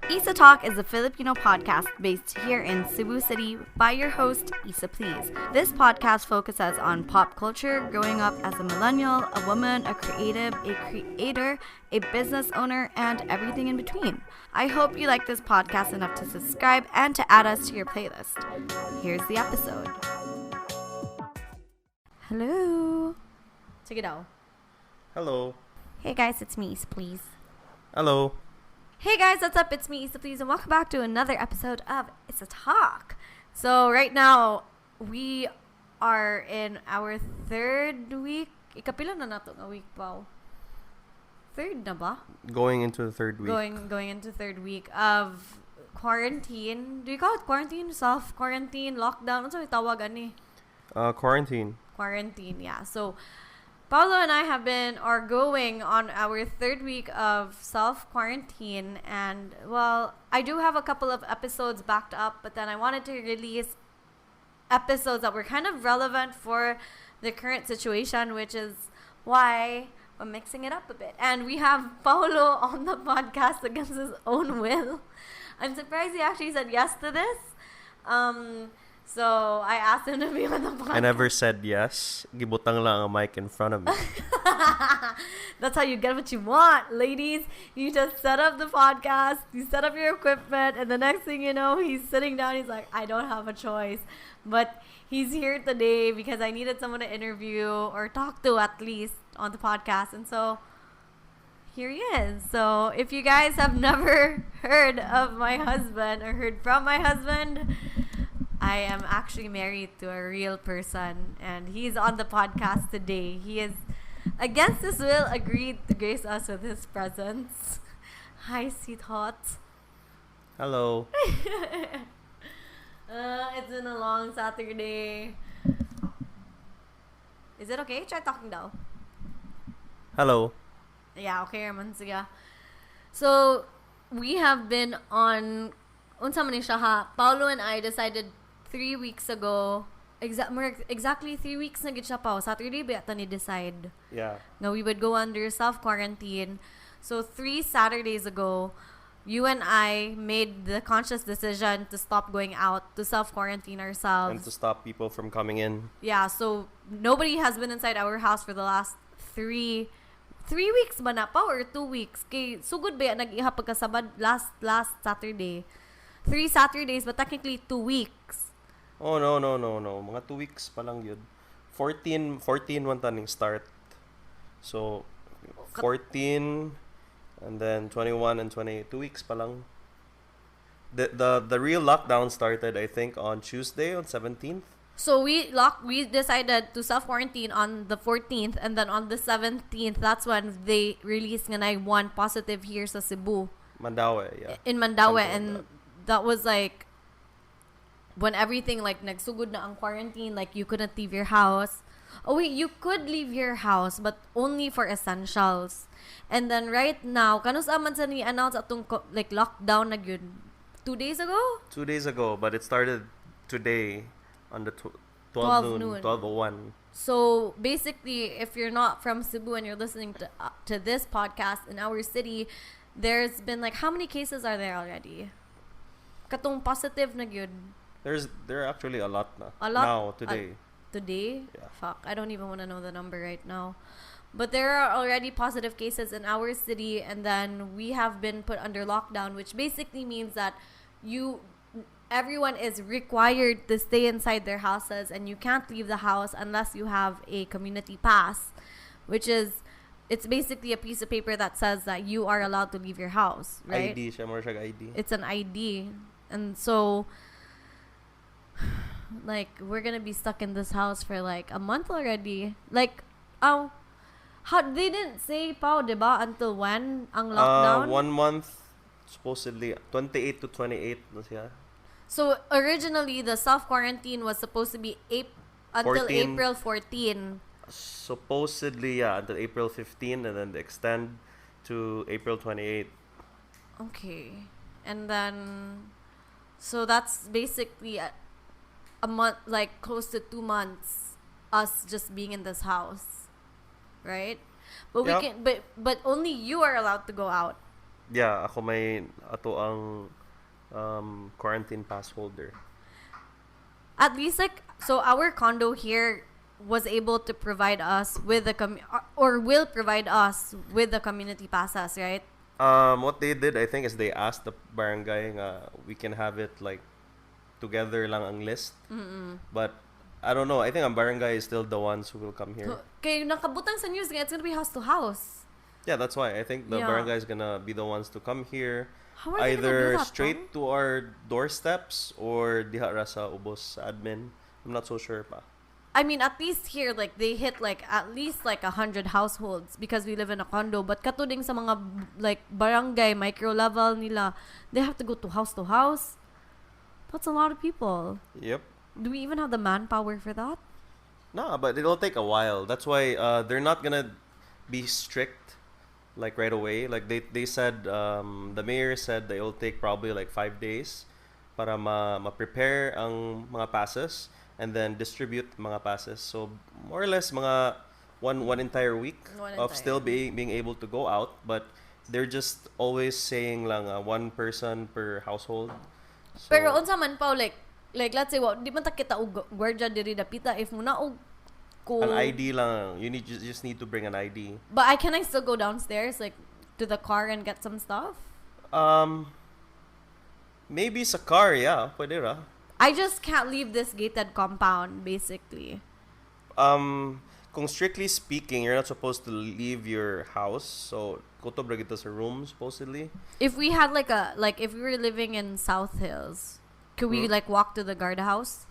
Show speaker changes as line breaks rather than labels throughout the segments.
Issatalk is a Filipino podcast based here in Cebu City by your host, Issa Please. This podcast focuses on pop culture, growing up as a millennial, a woman, a creative, a creator, a business owner, and everything in between. I hope you like this podcast enough to subscribe and to add us to your playlist. Here's the episode. Hello. Take it out.
Hello.
Hey guys, it's me, Issa Please.
Hello.
Hey guys, what's up? It's me, Issa Please, and welcome back to another episode of Issatalk. So right now, we are in our third week. Ikapila na nato nga week, Pao? Third na ba?
Going into the third week.
Going into third week of quarantine. Do you call it quarantine? Self-quarantine? Lockdown? Ano sa tawag ani?
Quarantine.
Quarantine, yeah. So, Paolo and I are going on our third week of self-quarantine, and, well, I do have a couple of episodes backed up, but then I wanted to release episodes that were kind of relevant for the current situation, which is why I'm mixing it up a bit. And we have Paolo on the podcast against his own will. I'm surprised he actually said yes to this. So I asked him to be on the podcast.
I never said yes. Gibutang lang ang mic in front of me.
That's how you get what you want, ladies. You just set up the podcast, you set up your equipment, and the next thing you know, he's sitting down. He's like, I don't have a choice. But he's here today because I needed someone to interview or talk to at least on the podcast. And so here he is. So if you guys have never heard of my husband or heard from my husband, I am actually married to a real person, and he's on the podcast today. He is, against his will, agreed to grace us with his presence. Hi, sweetheart.
Hello.
It's been a long Saturday. Is it okay? Try talking now.
Hello.
Yeah, okay, Raman. Sige. So, we have been on, unsa man ni siya ha, Paolo and I decided 3 weeks ago, exactly 3 weeks na gid siya pa. Saturday ba ata ni decide?
Yeah.
Nga we would go under self-quarantine. So 3 Saturdays ago, you and I made the conscious decision to stop going out, to self-quarantine ourselves.
And to stop people from coming in.
Yeah, so nobody has been inside our house for the last 3 weeks ba na pa or 2 weeks? Kay sugod ba nag-iha pagkasabad last Saturday. 3 Saturdays, but technically 2 weeks.
Oh, no. Mga 2 weeks pa lang yun. 14 man taning start. So, 14, and then 21 and 28. 2 weeks pa lang. The real lockdown started, I think, on Tuesday, on 17th.
So, we decided to self-quarantine on the 14th, and then on the 17th, that's when they released nga na 1 positive here sa Cebu.
Mandaue, yeah.
In Mandaue,
Something
and
like
that was like when everything like nagsugod na ang quarantine, like you couldn't leave your house. Oh wait, you could leave your house but only for essentials. And then right now, kanus aman sa ni announce atong like lockdown na gyud 2 days ago?
2 days ago, but it started today on the 12 noon, 12:01.
So basically, if you're not from Cebu and you're listening to this podcast in our city, there's been like, how many cases are there already? Katong positive na gyud.
There are actually a lot na.
A lot
now today.
Today?
Yeah.
Fuck, I don't even want to know the number right now. But there are already positive cases in our city, and then we have been put under lockdown, which basically means that everyone is required to stay inside their houses, and you can't leave the house unless you have a community pass, which is, it's basically a piece of paper that says that you are allowed to leave your house, right?
ID siya, more siya ID.
It's an ID. And so, like, we're gonna be stuck in this house for like a month already. Like, they didn't say, Pao, diba, until when ang lockdown?
1 month, supposedly 28 to 28 na siya.
So originally the self-quarantine was supposed to be until
14.
April 14.
Supposedly, yeah, until April 15, and then they extend to April 28.
Okay. And then, so that's basically a month, like close to 2 months, us just being in this house, right? But we
Yeah.
can, but only you are allowed to go out.
Yeah, ako may ato ang quarantine pass holder.
At least like so our condo here was able to provide us with the or will provide us with the community passes, right?
What they did, I think, is they asked the barangay nga we can have it like together lang ang list. But I don't know. I think ang barangay is still the ones who will come here.
Kay nakabutang sa news nga it's gonna be house to house.
Yeah, that's why I think the
Yeah.
barangay is gonna be the ones to come here.
How are they gonna do
Either
that,
straight to our doorsteps or diha ra sa ubos sa admin. I'm not so sure pa.
I mean, at least here, like, they hit, like, at least, like, 100 households because we live in a condo. But katuding sa mga, like, barangay, micro level nila, they have to go to house. That's a lot of people.
Yep.
Do we even have the manpower for that?
Nah, but it'll take a while. That's why they're not gonna be strict like right away. Like they said, the mayor said that it'll take probably like 5 days para ma-prepare ang mga passes and then distribute mga passes. So more or less mga one entire week of still being able to go out, but they're just always saying lang one person per household. So,
Pero unsa man pa, like let's say, di man ta kita og gwardiya diri dapita if muna og ko
an ID lang. You just need to bring an ID.
But can I still go downstairs, like, to the car and get some stuff?
Maybe sa car, yeah, pwede ra.
I just can't leave this gated compound, basically.
Kung strictly speaking, you're not supposed to leave your house. So, kuto bra kita sa room, supposedly.
If we had if we were living in South Hills, could we like walk to the guardhouse?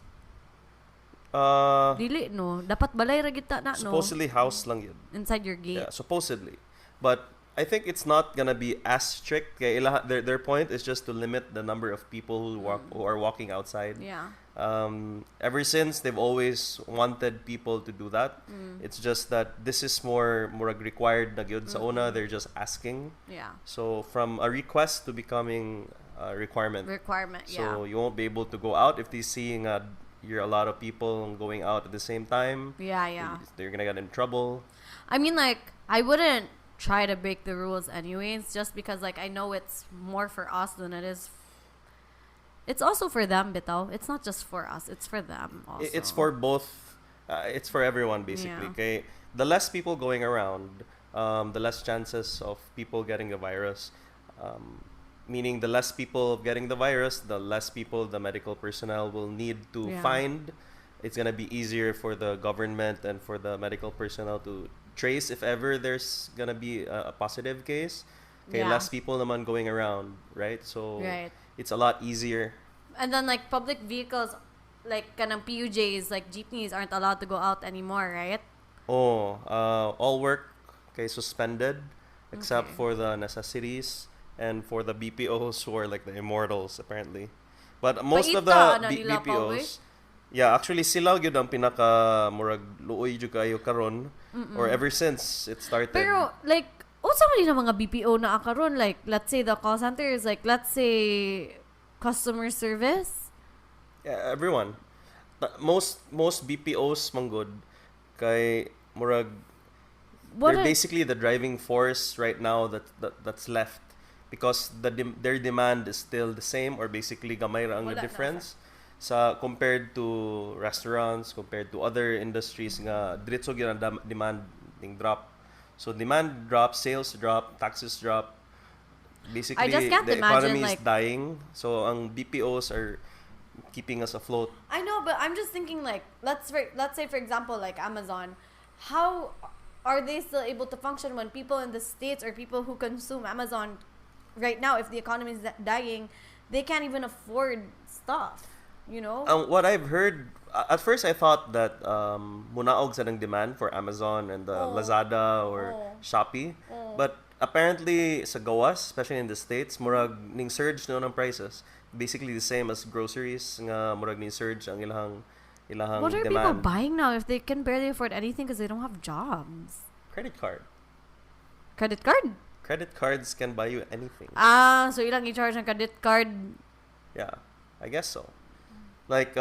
Dili, no. Dapat balay ra kita na, no.
Supposedly house lang yun.
Inside your gate.
Yeah, supposedly. But I think it's not gonna be as strict. Kaya their point is just to limit the number of people who are walking outside.
Yeah.
Ever since they've always wanted people to do that. It's just that this is more required na gyud sa una. They're just asking.
Yeah.
So from a request to becoming a requirement.
Yeah.
So you won't be able to go out if they're seeing you're a lot of people going out at the same time.
Yeah.
They're gonna get in trouble.
I mean, like, I wouldn't try to break the rules anyways, just because, like, I know it's more for us than it is. It's also for them, bitaw. It's not just for us. It's for them also.
It's for both. It's for everyone, basically.
Yeah.
Okay, the less people going around, the less chances of people getting the virus. Meaning, the less people getting the virus, the less people the medical personnel will need to find. It's gonna be easier for the government and for the medical personnel to trace if ever there's gonna be a positive case. Okay, less people naman going around, right? So it's a lot easier.
And then, like, public vehicles, like kanang PUJs, like jeepneys, aren't allowed to go out anymore, right?
All work suspended except for the necessities and for the BPOs who are like the immortals apparently. But most of the BPOs, yeah, actually sila gyud ang pinaka murag luoy jud kayo karon or ever since it started.
Pero like unsa man yung mga BPO na karon, like let's say the call center is like, let's say customer service.
Yeah, everyone. Most BPOs manggod kay murag they're basically the driving force right now that's left because their demand is still the same or basically gamay ra ang difference sa compared to restaurants, compared to other industries nga diretso gyud ang demand ning drop. So demand drop, sales drop, taxes drop. Basically, the economy is dying. So ang BPOs are keeping us afloat.
I know, but I'm just thinking, like, let's say for example, like Amazon, how are they still able to function when people in the States or people who consume Amazon right now, if the economy is dying, they can't even afford stuff, you know?
What I've heard, at first I thought that munaog sa ng demand for Amazon and Lazada or Shopee. But apparently sa gawas, especially in the States, murag ning surge no ng prices. Basically the same as groceries nga murag ning surge ang ilahang
what are
demand.
people buying now if they can barely afford anything because they don't have jobs?
Credit card.
Credit card?
Credit cards can buy you anything.
So ilang i-charge ng credit card?
Yeah, I guess so. Like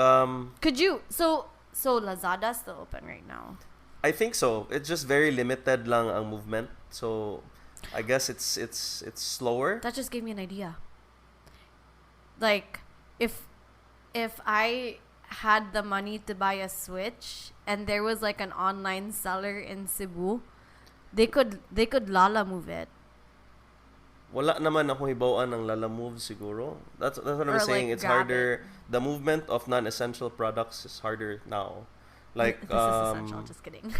could you so Lazada's still open right now?
I think so. It's just very limited lang ang movement. So I guess it's slower.
That just gave me an idea. Like, if I had the money to buy a Switch and there was like an online seller in Cebu, they could Lala move it.
Wala naman ako hibawaan ng Lala Move siguro. That's what I'm
Or,
saying.
like,
It's
grab
harder. The movement of non-essential products is harder now. Like
This is essential. Just kidding.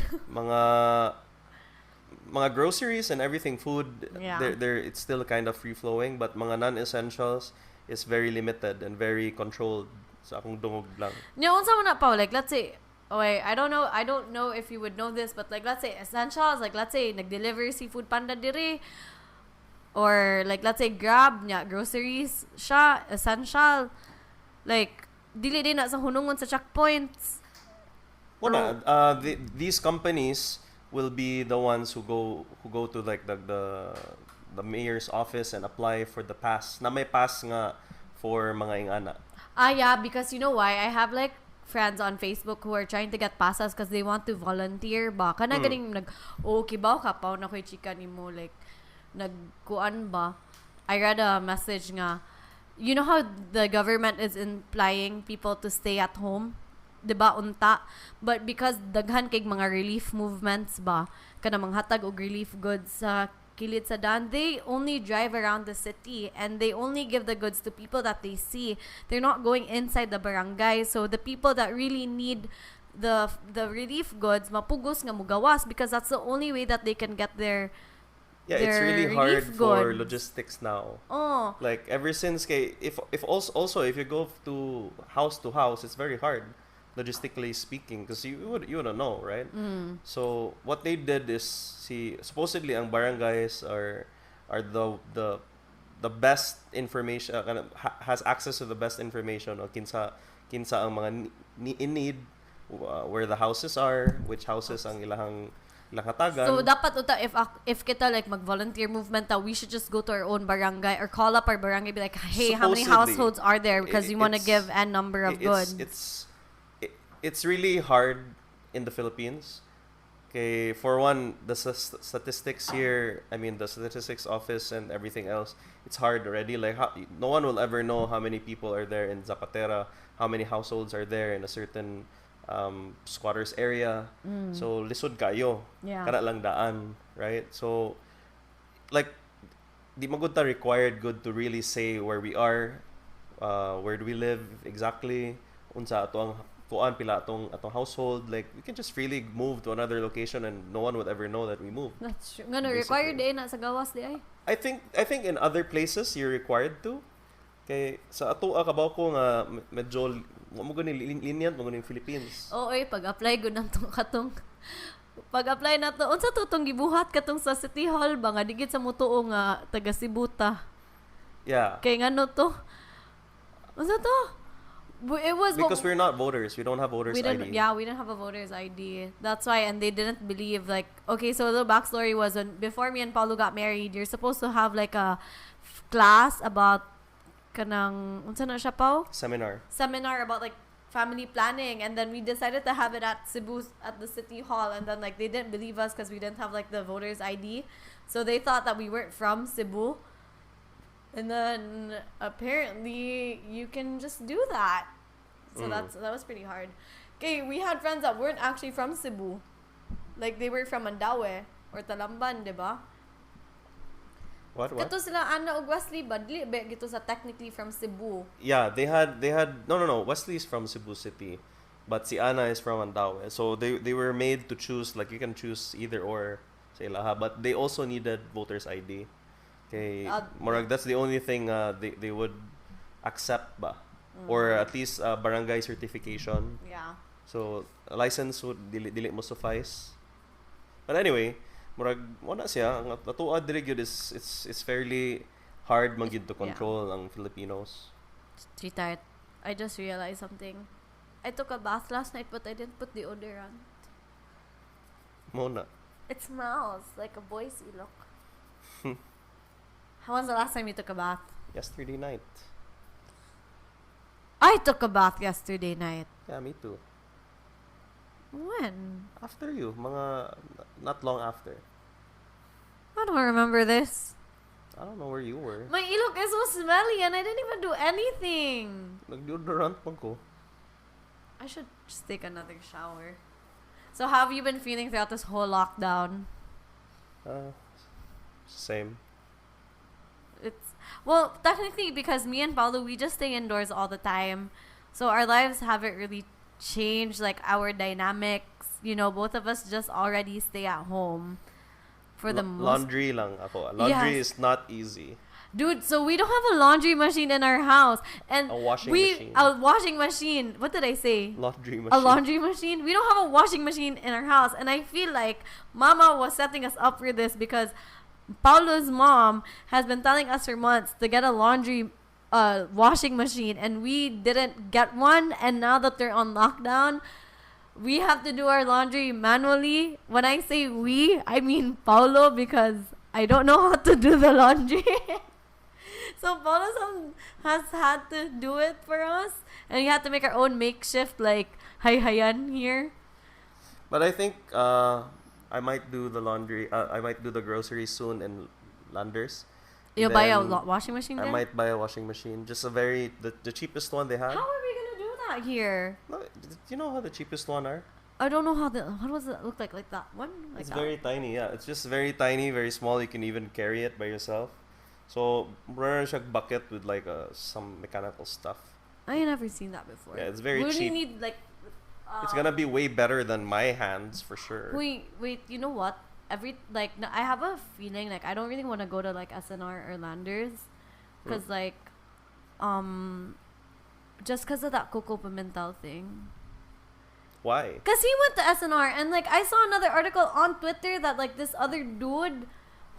mga groceries and everything, food,
Yeah.
they're it's still kind of free flowing, but mga non-essentials is very limited and very controlled. Sa akong dungog lang.
Unsa man na pa, like let's say, I don't know if you would know this, but like let's say essentials, like let's say nag-deliver si Food Panda dire, or like let's say Grab nya groceries siya essential, like dili din na sa hunungon sa checkpoints.
Wala. These companies will be the ones who go to like the mayor's office and apply for the pass. Na may pass nga for mga ingana.
Yeah, because you know why? I have like friends on Facebook who are trying to get passes because they want to volunteer ba. Kana ganing kibaw ka pa na ko'y chika nimo, like nagkuan ba. I read a message nga, you know how the government is implying people to stay at home? Diba unta? But because daghan kay mga relief movements ba, kana manghatag og relief goods sa kilid sa daan, they only drive around the city and they only give the goods to people that they see. They're not going inside the barangay. So the people that really need the relief goods, mapugos nga mugawas, because that's the only way that they can get their
it's really hard for logistics now.
Oh.
Like ever since if also if you go to house, it's very hard logistically speaking, because you wouldn't know, right? So what they did is, supposedly ang barangays are the best information, has access to the best information o kinsa ang mga in need, where the houses are, which houses ang ilahang hatagan.
So dapat uta, if kita like mag-volunteer movement, we should just go to our own barangay or call up our barangay, be like, hey, how many households are there, because you want to give n number of goods.
It's really hard in the Philippines. Okay, for one, the statistics here, I mean the statistics office and everything else, it's hard already. Like no one will ever know how many people are there in Zapatera, how many households are there in a certain squatters area. So lisod kayo.
Yeah.
Kana lang daan, right? So like di magud ta required good to really say where we are, where do we live exactly, unsa ato ang kuan pila atong household. Like we can just freely move to another location and no one would ever know that we moved.
That's true. Ngano required din na sa gawas di ay?
I think in other places you're required to. Kay sa ato kabaw ko nga medyo mo gani lenient mo gani Philippines.
Pag-apply gud nang katong pag-apply na to, unsa to tong gibuhat katong sa City Hall ba nga digit sa mutuo nga taga Cebu ta.
Yeah.
Kay ngano to? Unsa to? It was
because we're not voters. We don't have voters ID.
Yeah, we didn't have a voters ID. That's why, and they didn't believe, like, okay, so the backstory was before me and Paolo got married, you're supposed to have like a class about kanang unsa na siya Pao? Seminar about like family planning, and then we decided to have it at Cebu at the City Hall, and then like they didn't believe us because we didn't have like the voters ID, so they thought that we weren't from Cebu. And then apparently you can just do that. So that was pretty hard. Okay, we had friends that weren't actually from Cebu. Like they were from Mandaue or Talamban, diba?
What?
Kato sila Anna og Wesley ba? Dili ba gito sa technically from Cebu?
Yeah, they had no. Wesley's from Cebu City, but si Anna is from Mandaue. So they were made to choose, like you can choose either or sa ilaha, but they also needed voters ID. Okay, Morag, that's the only thing they would accept ba, or at least barangay certification.
Yeah.
So a license would dili mo suffice. But anyway, Morag wala siya. Ang atoa diri gyud is it's fairly hard man gyud to control ang Filipinos.
Tired. I just realized something. I took a bath last night, but I didn't put deodorant.
Mona.
It smells like a boy's ilok. How was the last time you took a bath?
Yesterday night.
I took a bath yesterday night.
Yeah, me too.
When?
After you, not long after.
I don't remember this.
I don't know where you were.
My ilok is so smelly and I didn't even do anything.
Nag-deodorant pa ko.
I should just take another shower. So how have you been feeling throughout this whole lockdown?
Same.
It's well, technically because me and Paolo, we just stay indoors all the time. So our lives haven't really changed, like our dynamics. You know, both of us just already stay at home for the most.
Laundry lang ako. Laundry
Yes.
is not easy.
Dude, so we don't have a laundry machine in our house. And
A washing machine.
A washing machine. What did I say?
Laundry machine.
A laundry machine? We don't have a washing machine in our house. And I feel like Mama was setting us up for this because Paolo's mom has been telling us for months to get a laundry washing machine. And we didn't get one. And now that they're on lockdown, we have to do our laundry manually. When I say we, I mean Paolo because I don't know how to do the laundry. So Paolo has had to do it for us. And we had to make our own makeshift like hay-hayan here.
But I think I might do the laundry. I might do the groceries soon in Landers.
You'll buy a washing machine
I
then?
might buy a washing machine. Just the cheapest one they have.
How are we gonna do that here?
No, do you know how the cheapest one are?
I don't know how does it look like that one? Like
It's
that?
very tiny, yeah. It's just very tiny, very small. You can even carry it by yourself. So, meron siyang bucket with like some mechanical stuff.
I ain't never seen that before.
Yeah, it's very
we
cheap.
We need like
It's gonna be way better than my hands for sure.
Wait, you know what? I have a feeling like I don't really want to go to like SNR or Landers because like just because of that Coco Pimentel thing.
Why?
Because he went to SNR and like I saw another article on Twitter that like this other dude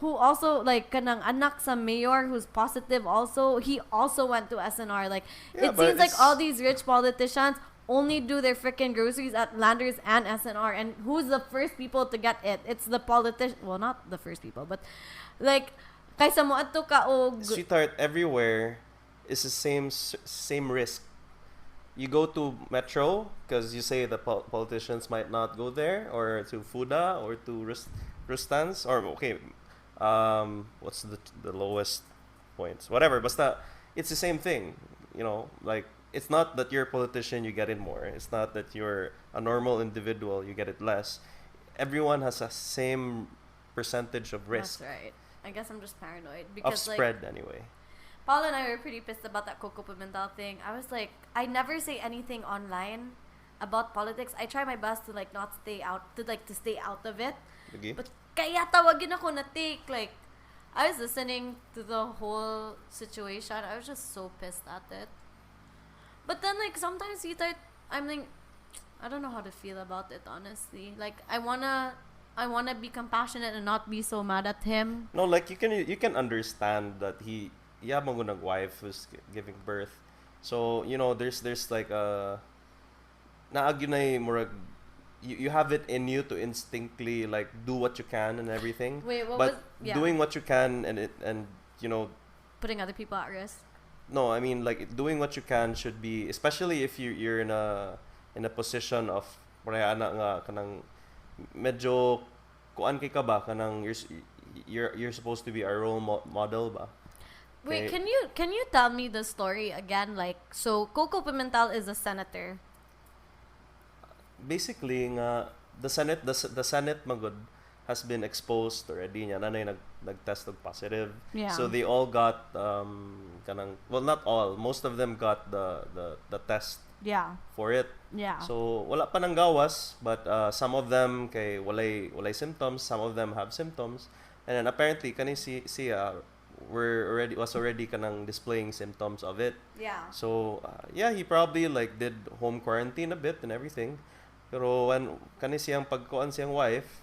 who also like kanang anak sa mayor who's positive also, he also went to SNR. Like
Yeah,
it
but
seems like
it's-
all these rich politicians only do their freaking groceries at Landers and SNR, and who's the first people to get it? It's the politician. Well, not the first people, but like kaysa mo adto ka og
Sweetheart, everywhere is the same risk. You go to Metro because you say the politicians might not go there, or to Fuda, or to Rustans, or okay, what's the lowest points? Whatever, basta it's the same thing. You know, like it's not that you're a politician you get it more. It's not that you're a normal individual you get it less. Everyone has a same percentage of risk.
That's right. I guess I'm just paranoid
Of
because
spread anyway.
Paolo and I were pretty pissed about that Coco Pimentel thing. I was like, I never say anything online about politics. I try my best to like not stay out, to stay out of it.
Okay.
But kaya tawagin ako na take. Like, I was listening to the whole situation. I was just so pissed at it. But then like sometimes I'm like, I don't know how to feel about it honestly. Like I wanna be compassionate and not be so mad at him.
No, like you can understand that he mo wife who's giving birth. So, you know, there's like naagyo murag you have it in you to instinctly like do what you can and everything.
Wait,
but doing what you can and you know,
putting other people at risk.
no, I mean like doing what you can should be, especially if you're in a position of nga kanang medyo kuan kay ka ba kanang you're supposed to be a role model ba.
Wait,
Okay.
can you tell me the story again? Like, so Coco Pimentel is a senator.
Basically nga the Senate magud has been exposed already nya nanay nagtest og positive.
Yeah.
So they all got kanang, well, not all, most of them got the test
Yeah.
for it.
Yeah.
So wala pa nang gawas, but some of them kay walay symptoms, some of them have symptoms, and then apparently kani siya was already kanang displaying symptoms of it.
Yeah.
So yeah, he probably like did home quarantine a bit and everything. Pero when kani siyang pagkuan siyang wife,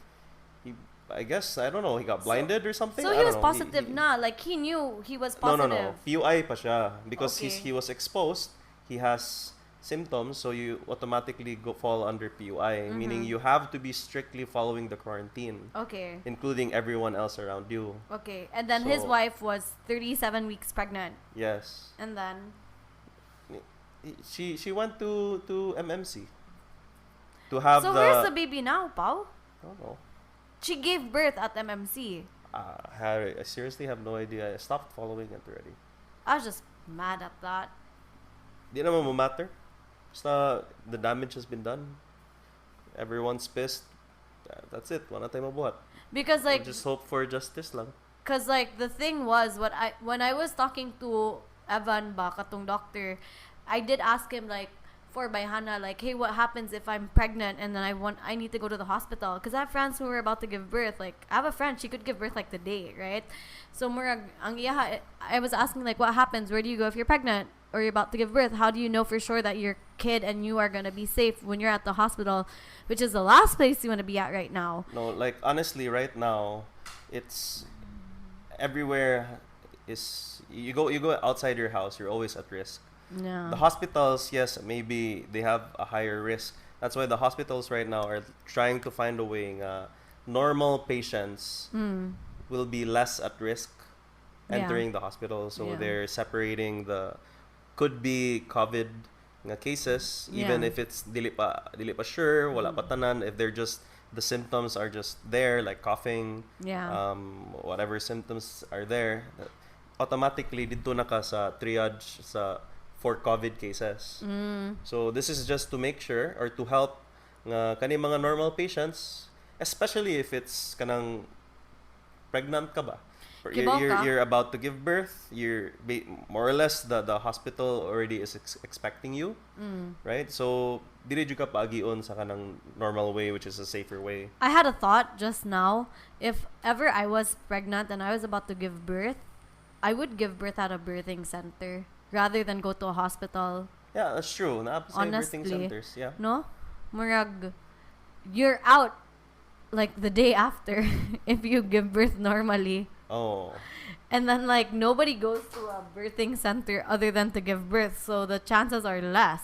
I guess, I don't know, he got blinded or something.
So
I
he
don't
was
know.
positive na, like he knew he was positive.
No. PUI pa siya because
Okay.
he was exposed. He has symptoms, so you automatically fall under PUI, meaning you have to be strictly following the quarantine,
Okay.
including everyone else around you.
Okay. And then his
So-
wife was 37 weeks pregnant.
Yes.
And then
She went to MMC to have
so
the.
where's the baby now, Pao?
I don't know.
She gave birth at MMC.
I seriously have no idea. I stopped following it already.
I was just mad at that.
Di naman mo matter. Basta the damage has been done. Everyone's pissed. That's it. Wala tayo mabuhat.
Because like,
We'll just hope for justice lang.
cause like the thing was when I was talking to Evan ba katong doctor, I did ask him like for my Hana like, hey, what happens if I'm pregnant and then I need to go to the hospital? Because I have friends who were about to give birth. Like I have a friend, she could give birth like the day, right? So murag ang iyaha, I was asking like, what happens? Where do you go if you're pregnant or you're about to give birth? How do you know for sure that your kid and you are gonna be safe when you're at the hospital, which is the last place you want to be at right now?
No, like honestly, right now, it's everywhere. Is you go outside your house, you're always at risk.
Yeah.
The hospitals, yes, maybe they have a higher risk. That's why the hospitals right now are trying to find a way. Normal patients will be less at risk entering the hospital, so
Yeah.
they're separating the could be COVID nga cases, even
Yeah.
if it's dili pa sure, wala pa tanan, if they're just the symptoms are just there, like coughing,
Yeah.
whatever symptoms are there, automatically dito na ka sa triage for COVID cases. So this is just to make sure or to help nga kani mga normal patients, especially if it's kanang pregnant ka ba. Or you're about to give birth, more or less the hospital already is expecting you, right? So dili jud ka paagion sa kanang normal way, which is a safer way.
I had a thought just now. If ever I was pregnant and I was about to give birth, I would give birth at a birthing center rather than go to a hospital.
Yeah, that's true. Naap sa birthing
Honestly.
centers, yeah.
No? Murag, you're out like the day after if you give birth normally.
Oh.
And then like nobody goes to a birthing center other than to give birth, so the chances are less.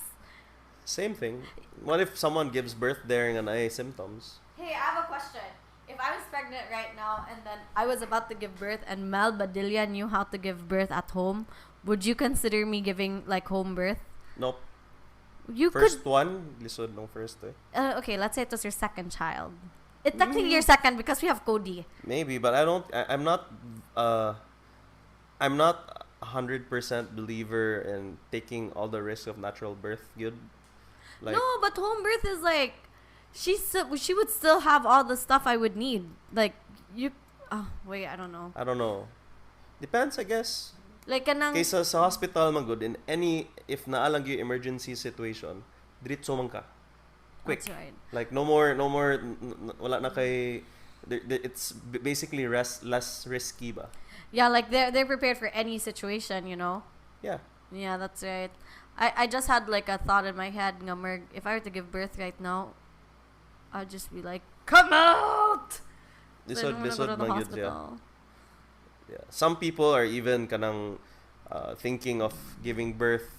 Same thing. What if someone gives birth there and ay symptoms?
Hey, I have a question. If I was pregnant right now and then I was about to give birth and Mel Badilla knew how to give birth at home, would you consider me giving like home birth?
Nope.
You
First one, lisod nung first eh.
okay, let's say it was your second child. It's technically your second because we have Cody.
Maybe, but I'm not 100% believer in taking all the risk of natural birth. Good. Like,
No, but home birth is like she would still have all the stuff I would need. Like you wait, I don't know.
I don't know. Depends, I guess.
Like kanang
Kaysa sa hospital man good, in any if naalang yung emergency situation, diretso man ka. Quick.
That's right.
Like no more wala na kay it's basically less risky ba.
Yeah, like they're prepared for any situation, you know.
Yeah.
Yeah, that's right. I just had like a thought in my head, nga, Merg, if I were to give birth right now, I'd just be like, come out! So I don't wanna go to the
man yun,
hospital.
Yeah. Some people are even kanang thinking of giving birth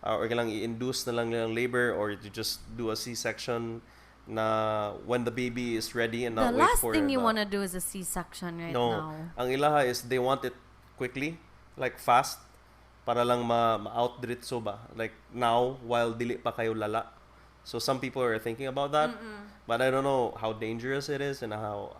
or kanang i-induce na lang nilang labor or to just do a C-section na when the baby is ready and not
The
wait
last
for
thing you want to do is a C-section right now.
Ang ilaha is they want it quickly, like fast, para lang ma-out diretso ba, like now while dili pa kayo lala. So some people are thinking about that, but I don't know how dangerous it is and how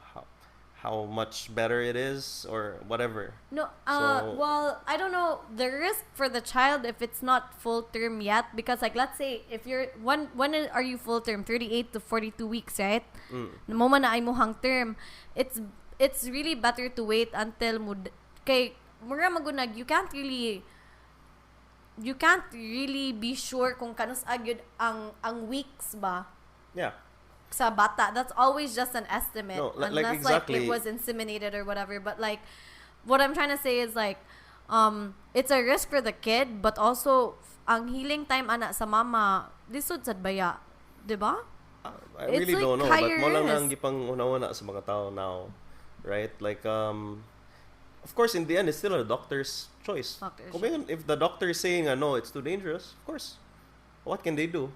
much better it is or whatever.
No,
So-
well, I don't know the risk for the child if it's not full term yet, because like let's say if you're when are you full term? 38 to 42 weeks, right? The moment na ay mohang term, it's really better to wait until kay mura magunag you can't really be sure kung kanus agyud ang weeks ba
Yeah.
sa bata. That's always just an estimate.
No, like
unless
exactly.
like it was inseminated or whatever. But like what I'm trying to say is like it's a risk for the kid, but also ang healing time ana sa mama lisod sad baya, 'di ba?
I
It's
really
like
don't know, but
higher
mo lang
risk.
ang gipang una-una sa mga tao now, right? Like of course in the end it's still a doctor's choice.
Doctor's
Kung may- if the doctor is saying no, it's too dangerous, of course. What can they do?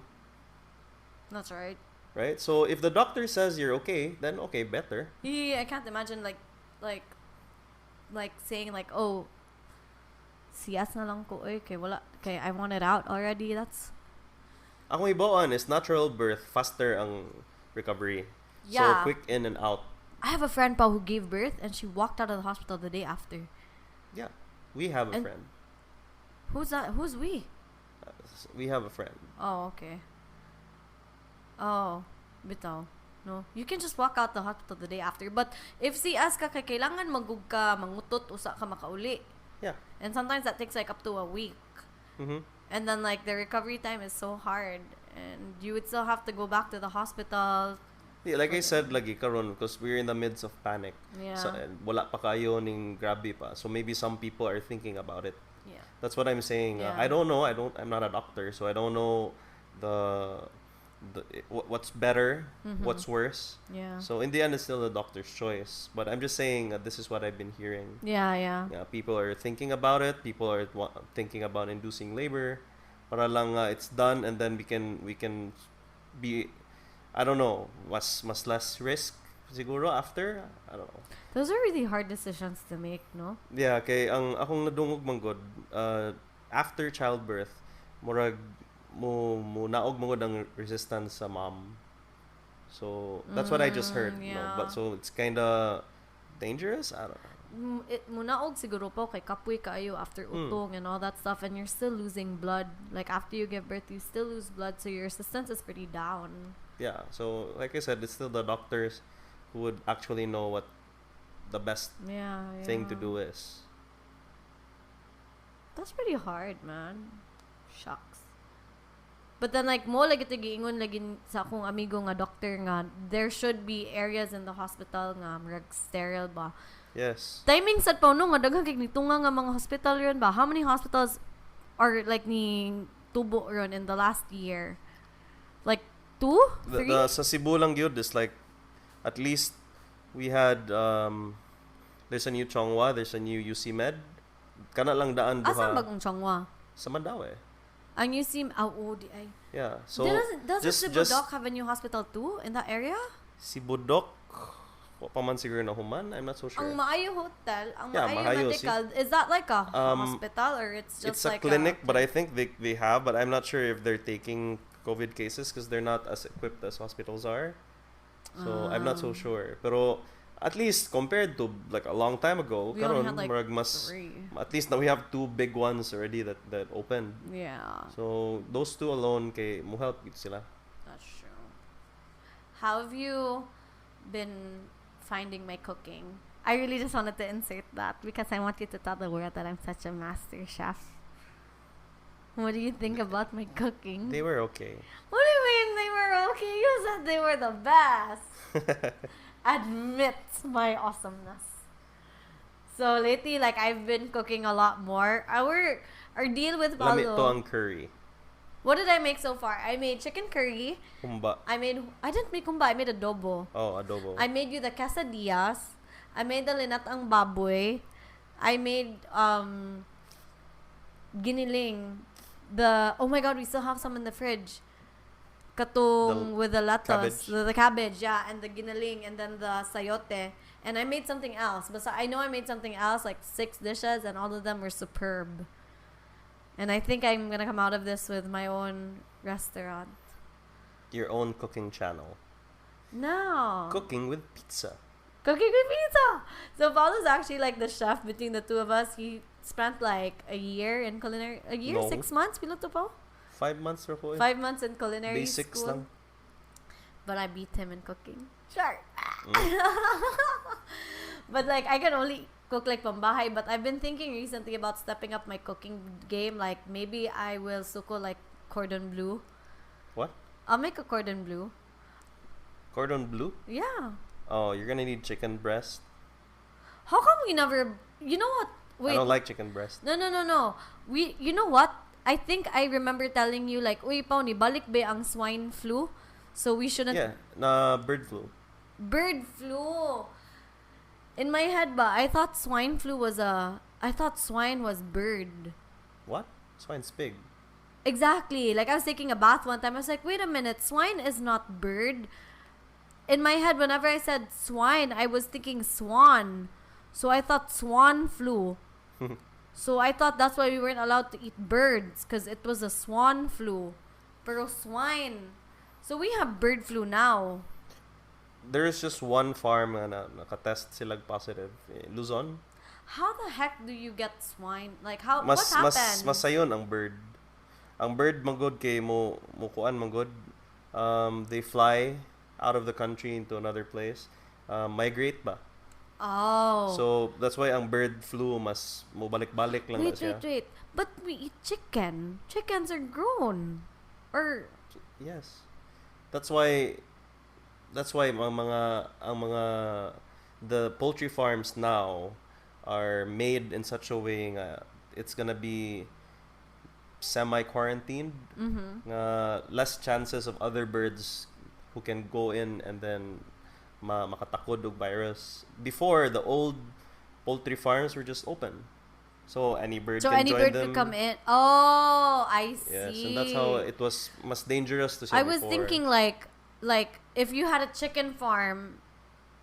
That's right.
Right? So if the doctor says you're okay, then okay, better.
Yeah, I can't imagine like saying like, oh, CS na lang ko kay wala kay I want it out already. That's
Ang ibawaan is natural birth, faster ang recovery.
Yeah.
So quick in and out.
I have a friend, Pao, who gave birth and she walked out of the hospital the day after.
Yeah, we have a friend.
Who's that? Who's we?
We have a friend.
Oh, okay. Oh, bitaw. No, you can just walk out the hospital the day after. But if CS ka, kailangan magug ka, mangutot, usa ka makauli.
Yeah.
And sometimes that takes like up to a week.
Mm-hmm.
And then like the recovery time is so hard. And you would still have to go back to the hospital.
Yeah, like I said, lagi karon because we're in the midst of panic.
Yeah.
So, wala pa kayo ning grabe pa. So maybe some people are thinking about it.
Yeah.
That's what I'm saying.
Yeah.
I don't know. I'm not a doctor, so I don't know what's better, what's worse.
Yeah.
So in the end, it's still the doctor's choice. But I'm just saying that this is what I've been hearing.
Yeah.
Yeah, people are thinking about it. People are thinking about inducing labor. Para lang it's done, and then we can be, I don't know, mas less risk siguro after. I don't know.
Those are really hard decisions to make, no?
Yeah, kay ang akong nadungog manggod after childbirth, murag mo naog manggod ang resistance sa mom. So that's what I just heard.
Yeah.
No? But so it's kind of dangerous. I don't know.
Munaog siguro po kay kapoy kaayo after utong and all that stuff, and you're still losing blood. Like after you give birth, you still lose blood, so your resistance is pretty down.
Yeah, so like I said, it's still the doctors who would actually know what the best thing to do is.
That's pretty hard, man. Shucks. But then like mo lagi giingon lagi sa akong amigo nga doctor nga there should be areas in the hospital nga murag sterile ba.
Yes.
Timing sad pa no nga daghan kay nitunga nga mga hospital ron ba. How many hospitals are like ni tubo ron in the last year? Like 2? 3?
The sa Cebu lang yun is like at least we had there's a new Chongwa, there's a new UC Med. Kana lang daan duha.
Asan bagong Chongwa?
Sa Mandaue.
Ang UC di ay.
Yeah. So
does Cebu Doc have a new hospital too in that area?
Cebu Doc pa man siguro na human, I'm not so sure.
Ang Maayo Hotel, ang
Yeah,
Maayo Medical, is that like a hospital or it's just like
a clinic, but I think they have, but I'm not sure if they're taking COVID cases because they're not as equipped as hospitals are. So I'm not so sure. Pero at least compared to like a long time ago,
we only had like 3.
At least now we have 2 big ones already that opened.
Yeah.
So those 2 alone kay mo help sila.
That's true. How have you been finding my cooking? I really just wanted to insert that because I want you to tell the world that I'm such a master chef. What do you think about my cooking?
They were okay.
What do you mean they were okay? You said they were the best. Admit my awesomeness. So lately, like I've been cooking a lot more. Our deal with Paolo.
Lamit to ang curry.
What did I make so far? I made chicken curry.
Humba.
I didn't make humba. I made adobo.
Oh, adobo.
I made you the quesadillas. I made the linatang baboy. I made giniling. Oh my god, we still have some in the fridge. Katong with the lettuce, the cabbage, yeah, and the giniling, and then the sayote. And I made something else. But I know I made something else, like 6 dishes, and all of them were superb. And I think I'm gonna come out of this with my own restaurant.
Your own cooking channel.
No.
Cooking with pizza.
Cooking with pizza. So Paolo's actually like the chef between the two of us. He spent like a year in culinary. 6 months. Piloto po?
5 months or 4.
5 months in culinary
Basics
school.
lang.
But I beat him in cooking. Sure. But like I can only cook like pambahay. But I've been thinking recently about stepping up my cooking game. Like maybe I will suko like cordon bleu.
What?
I'll make a cordon bleu.
Cordon bleu?
Yeah.
Oh, you're gonna need chicken breast.
How come we never? You know what? Wait.
I don't like chicken breast.
No. You know what? I think I remember telling you like, uy, Pao, ni balik ba ang swine flu? So we shouldn't...
Yeah, bird flu.
Bird flu! In my head ba, I thought swine was bird.
What? Swine's pig.
Exactly. Like I was taking a bath one time. I was like, wait a minute, swine is not bird. In my head, whenever I said swine, I was thinking swan. So I thought swan flu. So I thought that's why we weren't allowed to eat birds, because it was a swan flu. Pero swine. So we have bird flu now.
there is just one farm na nakatest sila positive. Luzon.
How the heck do you get swine? Like what
Mas
happened?
masayon ang bird. Ang bird manggod kay mo kuan manggod. They fly out of the country into another place. Migrate ba?
Oh.
So that's why ang bird flu mas mobalik-balik lang na siya.
Wait. But we eat chicken. Chickens are grown. Or
Yes. That's why ang mga the poultry farms now are made in such a way nga it's gonna be semi-quarantined. Less chances of other birds who can go in and then makatakod og virus. Before, the old poultry farms were just open. So any bird can join them.
could come in. Oh, I see.
Yes, and that's how it was mas dangerous to say
I was
before.
thinking like if you had a chicken farm,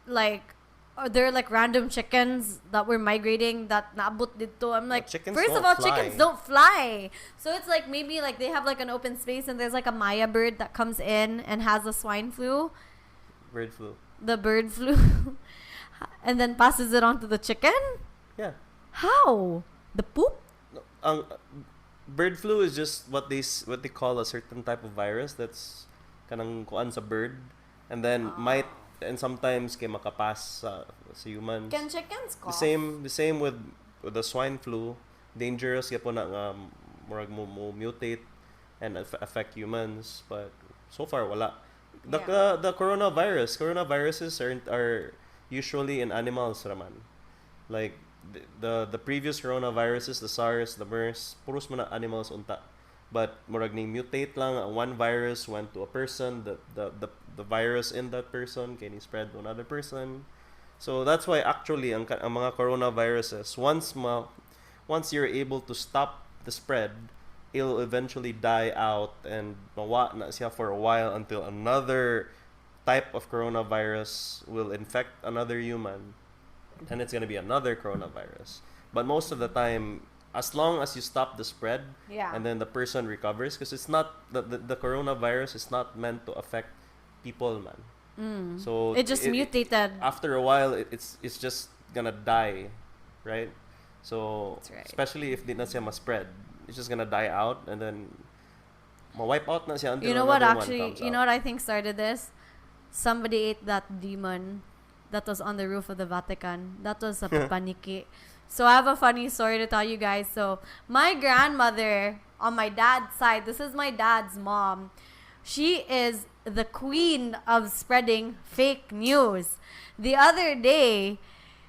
like are there like random chickens that were migrating that naabot dito? I'm like,
Chickens
first of
don't
all,
fly.
chickens don't fly. So it's like maybe like they have like an open space and there's like a Maya bird that comes in and has the swine flu.
Bird flu.
The bird flu. And then passes it on to the chicken?
Yeah.
How? The poop?
No, ang bird flu is just what they call a certain type of virus that's kanang kuan sa bird, and then might and sometimes kay makapass sa humans.
Can chickens cough?
The same with the swine flu. Dangerous gyapon na nga murag mo mutate and affect humans, but so far wala. The coronaviruses are usually in animals raman. Like the previous coronaviruses, the SARS, the MERS, puros man na animals unta. But murag ning mutate lang, one virus went to a person, the virus in that person can spread to another person. So that's why actually ang mga coronaviruses, once you're able to stop the spread, it'll eventually die out and mawa na siya for a while until another type of coronavirus will infect another human, and it's going to be another coronavirus. But most of the time, as long as you stop the spread, and then the person recovers, because it's not the coronavirus is not meant to affect people, man. So
it just mutated.
After a while, it's just gonna die, right? So
right.
Especially if di na siya ma-spread, it's just gonna die out and then ma-wipe out na siya until
you know what
another
actually
one comes
you know
out.
what I think started this? Somebody ate that demon that was on the roof of the Vatican. That was a paniki. So I have a funny story to tell you guys. So my grandmother on my dad's side, this is my dad's mom. She is the queen of spreading fake news. The other day,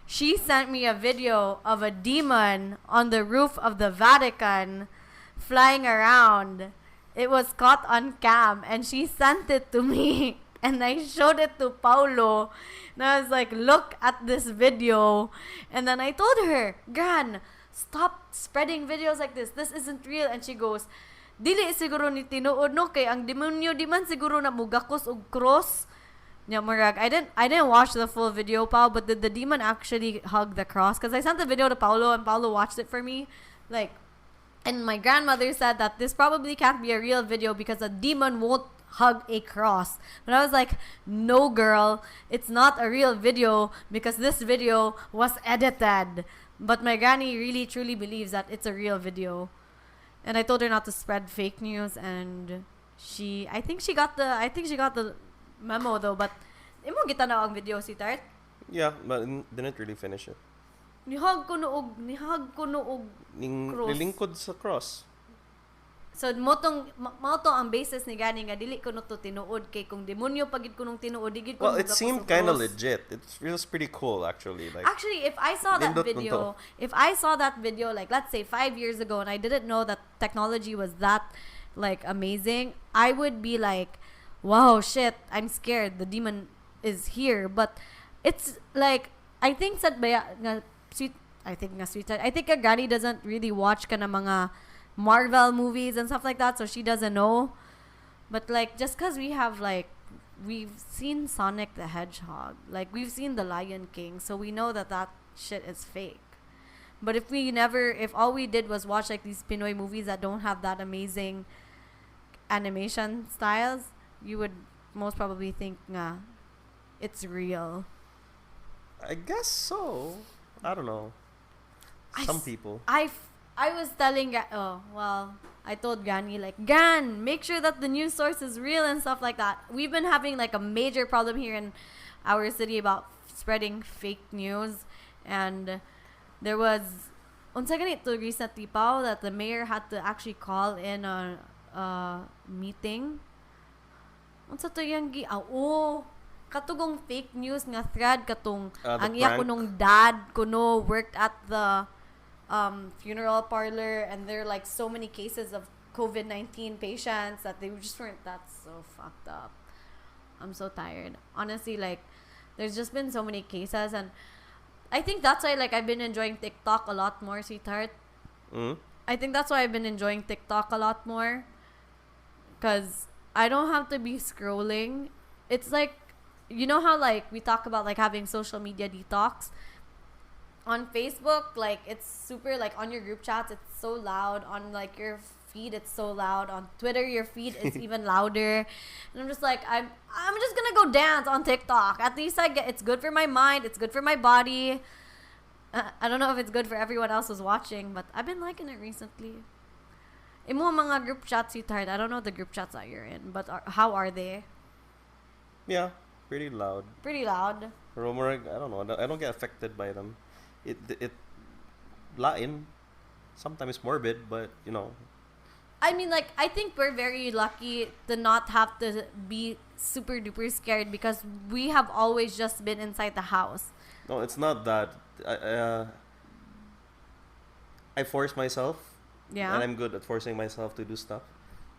she sent me a video of a demon on the roof of the Vatican flying around. It was caught on cam and she sent it to me. And I showed it to Paolo. And I was like, look at this video. And then I told her, Gran, stop spreading videos like this. This isn't real. And she goes, dili siguro ni tinuod no kay ang demonyo di man siguro na mugakos og cross. Yeah, Murag, I didn't watch the full video, Paolo, but did the demon actually hug the cross? Because I sent the video to Paolo and Paolo watched it for me. Like, and my grandmother said that this probably can't be a real video because a demon won't hug a cross. But I was like, no girl, it's not a real video because this video was edited. But my granny really truly believes that it's a real video. And I told her not to spread fake news, and I think she got the memo though. But imo kita na ang video si Tart.
Yeah, but didn't really finish it.
Nihag ko noog
Ning
cross.
nilingkod sa cross.
So motong ang basis ni gani nga dili ko no to tinuod kay kung demonyo pagid ko nung tinuod digid ko.
Well, it seemed kind of legit. It was pretty cool actually. Like
actually, if I saw that video, like let's say 5 years ago, and I didn't know that technology was that like amazing, I would be like, wow, shit, I'm scared. The demon is here. But it's like I think I think a granny doesn't really watch kana mga Marvel movies and stuff like that, so she doesn't know. But like just because we've seen Sonic the Hedgehog, like we've seen the Lion King, so we know that shit is fake. But if all we did was watch like these Pinoy movies that don't have that amazing animation styles, you would most probably think nga it's real.
I guess so. I don't know. Some people.
I was telling I told Granny, like, Gran, make sure that the news source is real and stuff like that. We've been having like a major problem here in our city about spreading fake news, and there was unsa ganito recently, Pao, that the mayor had to actually call in a meeting. Unsa to yang katugong fake news nga thread katong ang iya kunong dad kuno worked at the funeral parlor, and there are like so many cases of COVID-19 patients that they just weren't. That's so fucked up. I'm so tired. Honestly, like, there's just been so many cases, and I think that's why, like, I've been enjoying TikTok a lot more, sweetheart. I think that's why I've been enjoying TikTok a lot more, because I don't have to be scrolling. It's like, you know how, like, we talk about, like, having social media detox? On Facebook, like, it's super, like, on your group chats, it's so loud. On, like, your feed, it's so loud. On Twitter, your feed is even louder. And I'm just like, I'm just gonna go dance on TikTok. At least it's good for my mind, it's good for my body. I don't know if it's good for everyone else who's watching, but I've been liking it recently. Imo mga group chats, sweetheart. I don't know the group chats that you're in, but how are they?
Yeah, pretty loud.
Pretty loud.
Romorag, I don't know. I don't get affected by them. It lain, sometimes morbid, but you know.
I mean, like, I think we're very lucky to not have to be super duper scared because we have always just been inside the house.
No, it's not that. I force myself.
Yeah.
And I'm good at forcing myself to do stuff.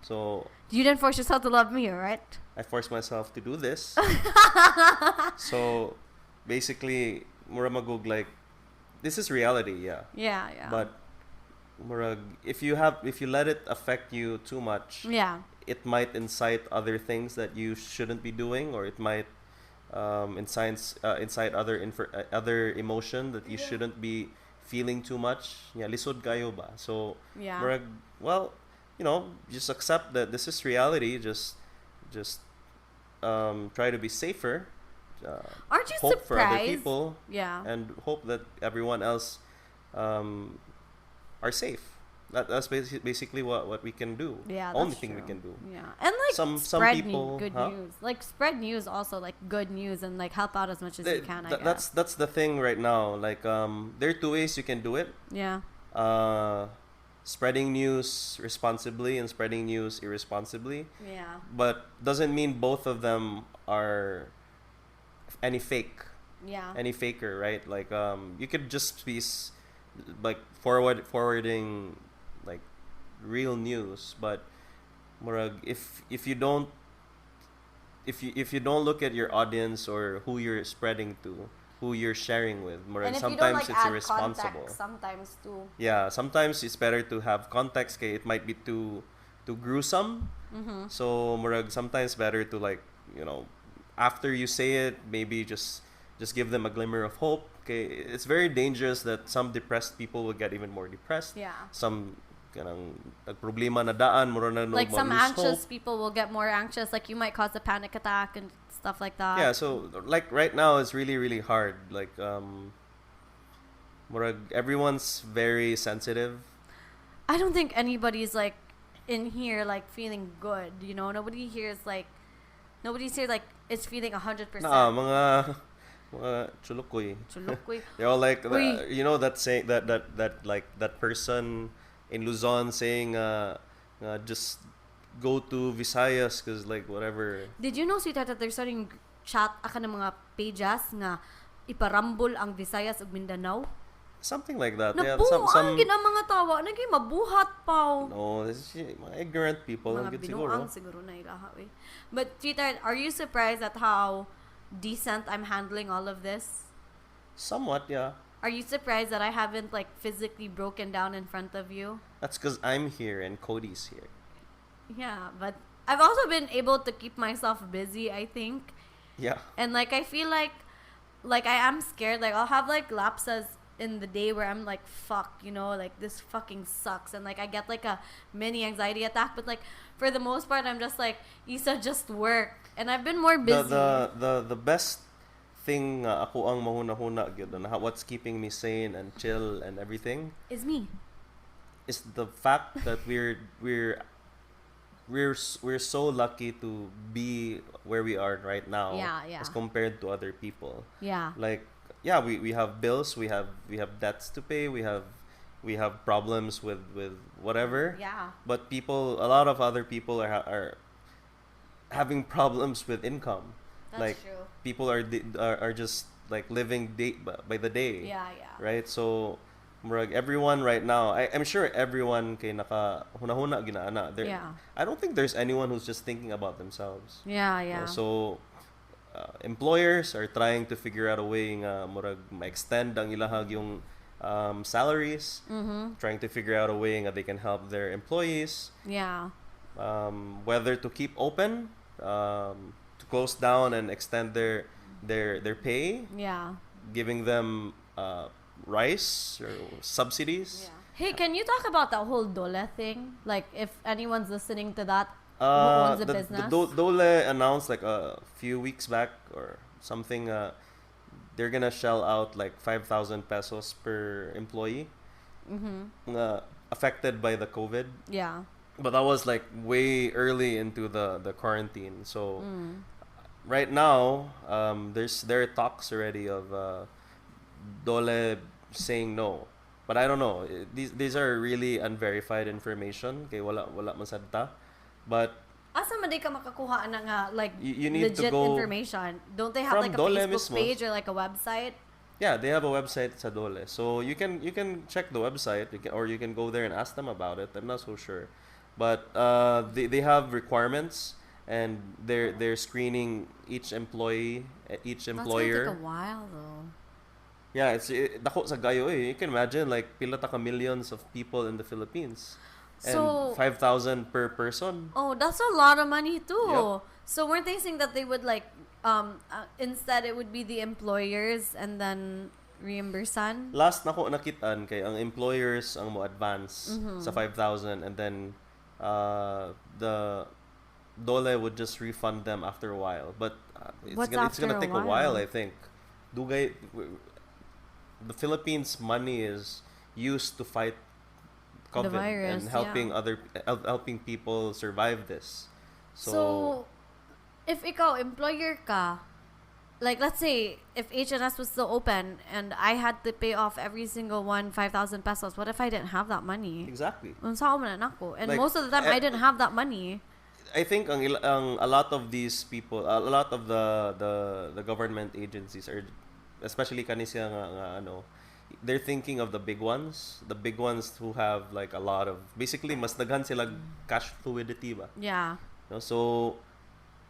So
you didn't force yourself to love me, right?
I forced myself to do this. So basically, muramagug, like, this is reality, yeah.
Yeah, yeah.
But murag, if you let it affect you too much,
yeah,
it might incite other things that you shouldn't be doing, or it might incite other emotion that you shouldn't be feeling too much. Yeah, lisod kayo ba? So
yeah.
murag, well, you know, just accept that this is reality. Just try to be safer.
Aren't you
hope
surprised?
For other people,
yeah,
and hope that everyone else are safe. That's basically what we can do.
Yeah,
only
that's
thing
true.
we can do.
Yeah, and like
some
spread
people,
good news, like spread news also, like good news, and like help out as much as you can. I guess
that's the thing right now. Like there are two ways you can do it.
Yeah.
Spreading news responsibly and spreading news irresponsibly.
Yeah.
But doesn't mean both of them are any fake.
Yeah.
Any faker, right? Like you could just be like forwarding like real news, but murag, if you don't look at your audience or who you're spreading to, who you're sharing with, murag, sometimes it's irresponsible.
Sometimes too.
Yeah, sometimes it's better to have context. Kay it might be too gruesome.
Mm-hmm.
So murag, sometimes better to, like, you know, after you say it, maybe just give them a glimmer of hope. Okay, it's very dangerous that some depressed people will get even more depressed.
Yeah.
Some kanang problema na daan, mura na
like some anxious
hope.
people will get more anxious. Like you might cause a panic attack and stuff like that.
Yeah, so like right now it's really really hard. Like everyone's very sensitive.
I don't think anybody's like in here like feeling good. You know, nobody's here like is feeling 100%.
Nah, mga chulukoy. They're all like you know that saying that like that person in Luzon saying just go to Visayas because like whatever.
Did you know, sweetheart, that they're starting chat aka ng mga pages nga iparambol ang Visayas ug Mindanao?
Something like that.
Nabuo ang mga tawa naging mabuhat pa.
No, this is mga ignorant people.
Mga binuang siguro na ilaha eh. But sweetheart, are you surprised at how decent I'm handling all of this?
Somewhat, yeah.
Are you surprised that I haven't like physically broken down in front of you?
That's because I'm here and Cody's here.
Yeah, but I've also been able to keep myself busy, I think.
Yeah.
And like I feel like I am scared. Like I'll have like lapses in the day where I'm like, fuck, you know, like this fucking sucks, and like I get like a mini anxiety attack. But like for the most part, I'm just like, Issa, just work. And I've been more busy.
The best thing ako ang mahuna-huna gyud on what's keeping me sane and chill and everything
It's me.
is the fact that we're so lucky to be where we are right now
Yeah.
as compared to other people.
Yeah.
Like yeah, we have bills, we have debts to pay, we have problems with whatever.
Yeah.
But a lot of other people are having problems with income.
That's
like
true.
people are just like living day by the day.
Yeah.
Right? So murag everyone right now, I'm sure everyone kay naka hunahuna ginaana.
Yeah.
I don't think there's anyone who's just thinking about themselves.
Yeah.
So employers are trying to figure out a way nga murag ma-extend ang ilahag yung salaries, trying to figure out a way nga they can help their employees.
Yeah.
Whether to keep open, to close down and extend their pay,
Yeah.
giving them rice or subsidies.
Hey, can you talk about that whole Dole thing? Like, if anyone's listening to that, who owns the business?
Dole announced like a few weeks back or something. They're gonna shell out like 5,000 pesos per employee affected by the COVID.
Yeah.
But that was like way early into the quarantine. So right now, there are talks already of Dole saying no. But I don't know. These are really unverified information. Kay wala man sadta. But
Asa man di ka makakuha na nga like
you need to
legit
go
information? Don't they have
from
like a
Dole
Facebook
mismo.
page or like a website?
yeah, they have a website sa Dole. So you can check the website, or you can go there and ask them about it. I'm not so sure. But they have requirements, and they're screening each employee, each employer.
That's gonna take a while though.
Yeah, dako sa gayo eh. You can imagine like pila ta ka millions of people in the Philippines. And
So
5,000 per person.
oh, that's a lot of money too.
Yep.
So weren't they saying that they would like instead it would be the employers and then reimbursan?
Last nako nakitaan kay ang employers ang mo advance sa 5,000, and then the Dole would just refund them after a while. But it's gonna take a while, I think. Dugay, the Philippines' money is used to fight COVID
The virus,
and helping helping people survive this.
So if ikaw employer ka, like let's say if H&S was still open and I had to pay off every single one 5,000 pesos, what if I didn't have that money?
Exactly.
Unsa man nako? And
Like,
most of the time I didn't have that money.
I think a lot of these people, a lot of the government agencies are, especially kanisa nga ano, they're thinking of the big ones who have like a lot of, basically mas daghan sila cash fluidity ba.
Yeah.
No, so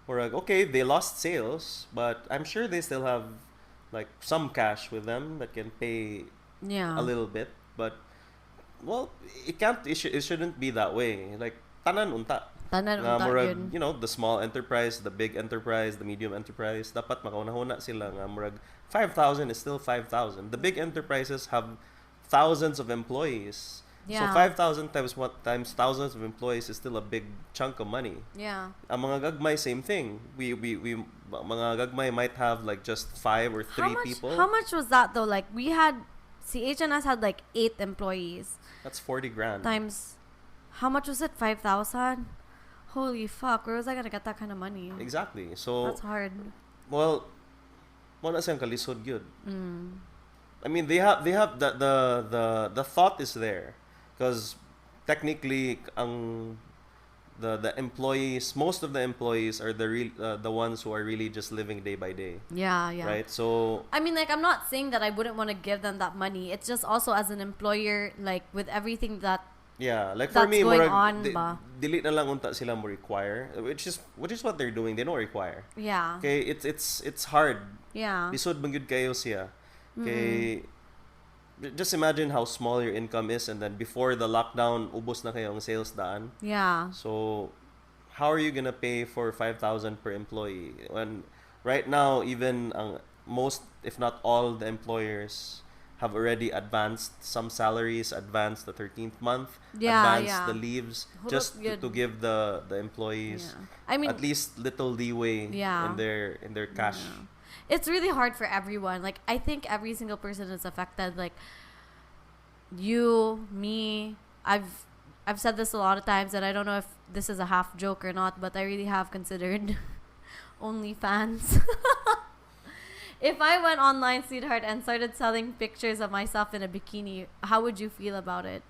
we're like, okay, they lost sales, but I'm sure they still have like some cash with them that can pay
Yeah.
a little bit. But well, it shouldn't be that way. Like tanan unta.
Tanan
Nga
unta
murag,
yun.
you know, the small enterprise, the big enterprise, the medium enterprise, dapat makaunahuna sila nga murag 5,000 is still 5,000. The big enterprises have thousands of employees.
Yeah.
So 5,000 times thousands of employees is still a big chunk of money.
Yeah.
Ang mga gagmay, same thing. We mga gagmay might have like just 5 or 3 people.
How much was that though? Like we had H&S had like 8 employees.
That's 40 grand.
Times how much was it? 5,000? Holy fuck, where was I gonna get that kind of money?
Exactly. So
That's hard.
well, wala siyang kalisod gyud. I mean, they have the thought is there, because technically the employees, most of the employees are the ones who are really just living day by day.
Yeah.
Right? So
I mean, like, I'm not saying that I wouldn't want to give them that money. It's just also as an employer, like, with everything that
yeah, like for
that's
me,
going
murag,
on ba?
Dili na lang unta sila mo require, which is what they're doing. They don't require.
Yeah.
Okay, it's hard.
Yeah.
Lisod man gyud kayo siya. Okay, just imagine how small your income is, and then before the lockdown, ubos na kayo ang sales daan.
Yeah.
So, how are you gonna pay for 5,000 per employee when right now even most, if not all, the employers have already advanced some salaries, advanced the 13th month, advanced the leaves, just to give the employees
I mean,
at least little leeway
Yeah.
in their cash.
it's really hard for everyone. Like, I think every single person is affected. Like, you, me, I've said this a lot of times, and I don't know if this is a half joke or not, but I really have considered OnlyFans. If I went online, sweetheart, and started selling pictures of myself in a bikini, how would you feel about it?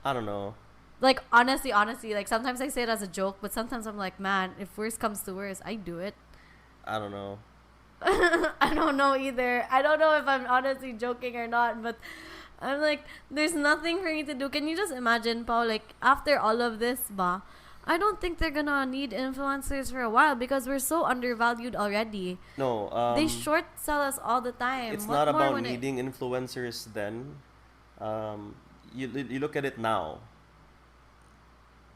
I don't know.
Like, honestly, like, sometimes I say it as a joke, but sometimes I'm like, man, if worst comes to worst, I do it.
I don't know.
I don't know either. I don't know if I'm honestly joking or not, but I'm like, there's nothing for me to do. Can you just imagine, Paul, like, after all of this, I don't think they're gonna need influencers for a while because we're so undervalued already.
No,
they short sell us all the time.
It's not about needing influencers then. You look at it now.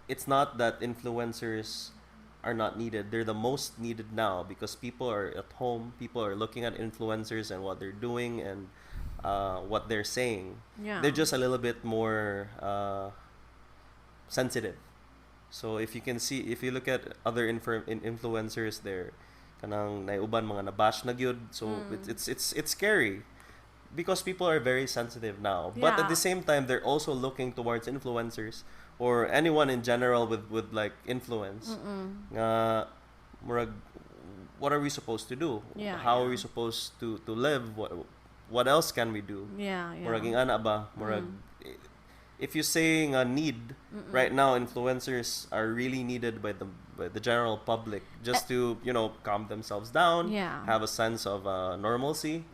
It's not that influencers are not needed. They're the most needed now because people are at home. People are looking at influencers and what they're doing and what they're saying.
Yeah.
They're just a little bit more sensitive. So if you look at other influencers, they're kanang naiuban mga nabash na gyud. So it's scary because people are very sensitive now.
Yeah.
But at the same time, they're also looking towards influencers or anyone in general with like influence. Murag, what are we supposed to do?
Yeah,
How are we supposed to live? What else can we do?
Yeah.
Murag ana ba? Murag, if you're saying a need right now, influencers are really needed by the general public just to calm themselves down, have a sense of normalcy,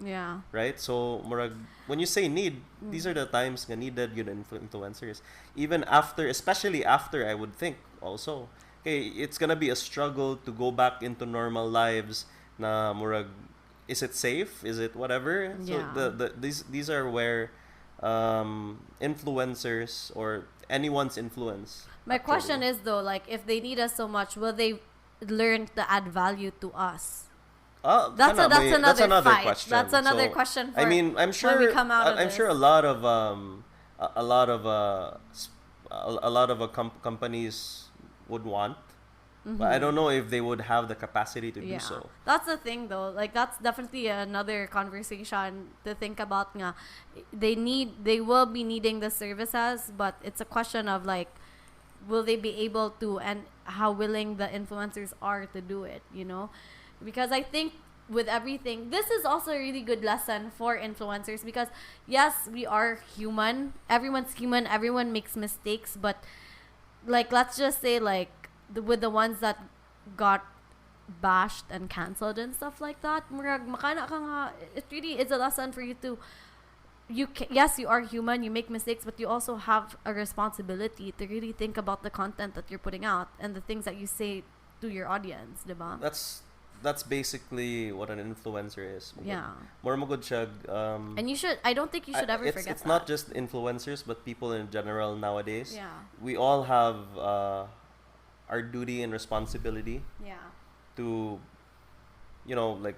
right? So murag, when you say need, these are the times nga needed yun influencers. Even after, especially after, I would think also, okay, it's gonna be a struggle to go back into normal lives. Na murag, is it safe? Is it whatever?
Yeah.
So these are where influencers or anyone's influence.
My question is though, like, if they need us so much, will they learn to add value to us? That's another fight.
Question.
That's another question. For
I mean, I'm sure.
When we come out of
I'm
this.
sure a lot of companies would want, but I don't know if they would have the capacity to do so.
That's the thing, though. Like, that's definitely another conversation to think about. Nga, they will be needing the services, but it's a question of like, will they be able to, and how willing the influencers are to do it. Because I think with everything, this is also a really good lesson for influencers because yes, we are human. Everyone's human. Everyone makes mistakes, but like, let's just say like with the ones that got bashed and canceled and stuff like that, murag makana ka nga, it really is a lesson for you to. Yes, you are human. You make mistakes, but you also have a responsibility to really think about the content that you're putting out and the things that you say to your audience, diba?
That's basically what an influencer is.
Yeah.
More magud siya.
And you should. I don't think you should ever forget
it's
that.
not just influencers, but people in general nowadays.
Yeah.
We all have our duty and responsibility.
Yeah.
To, like,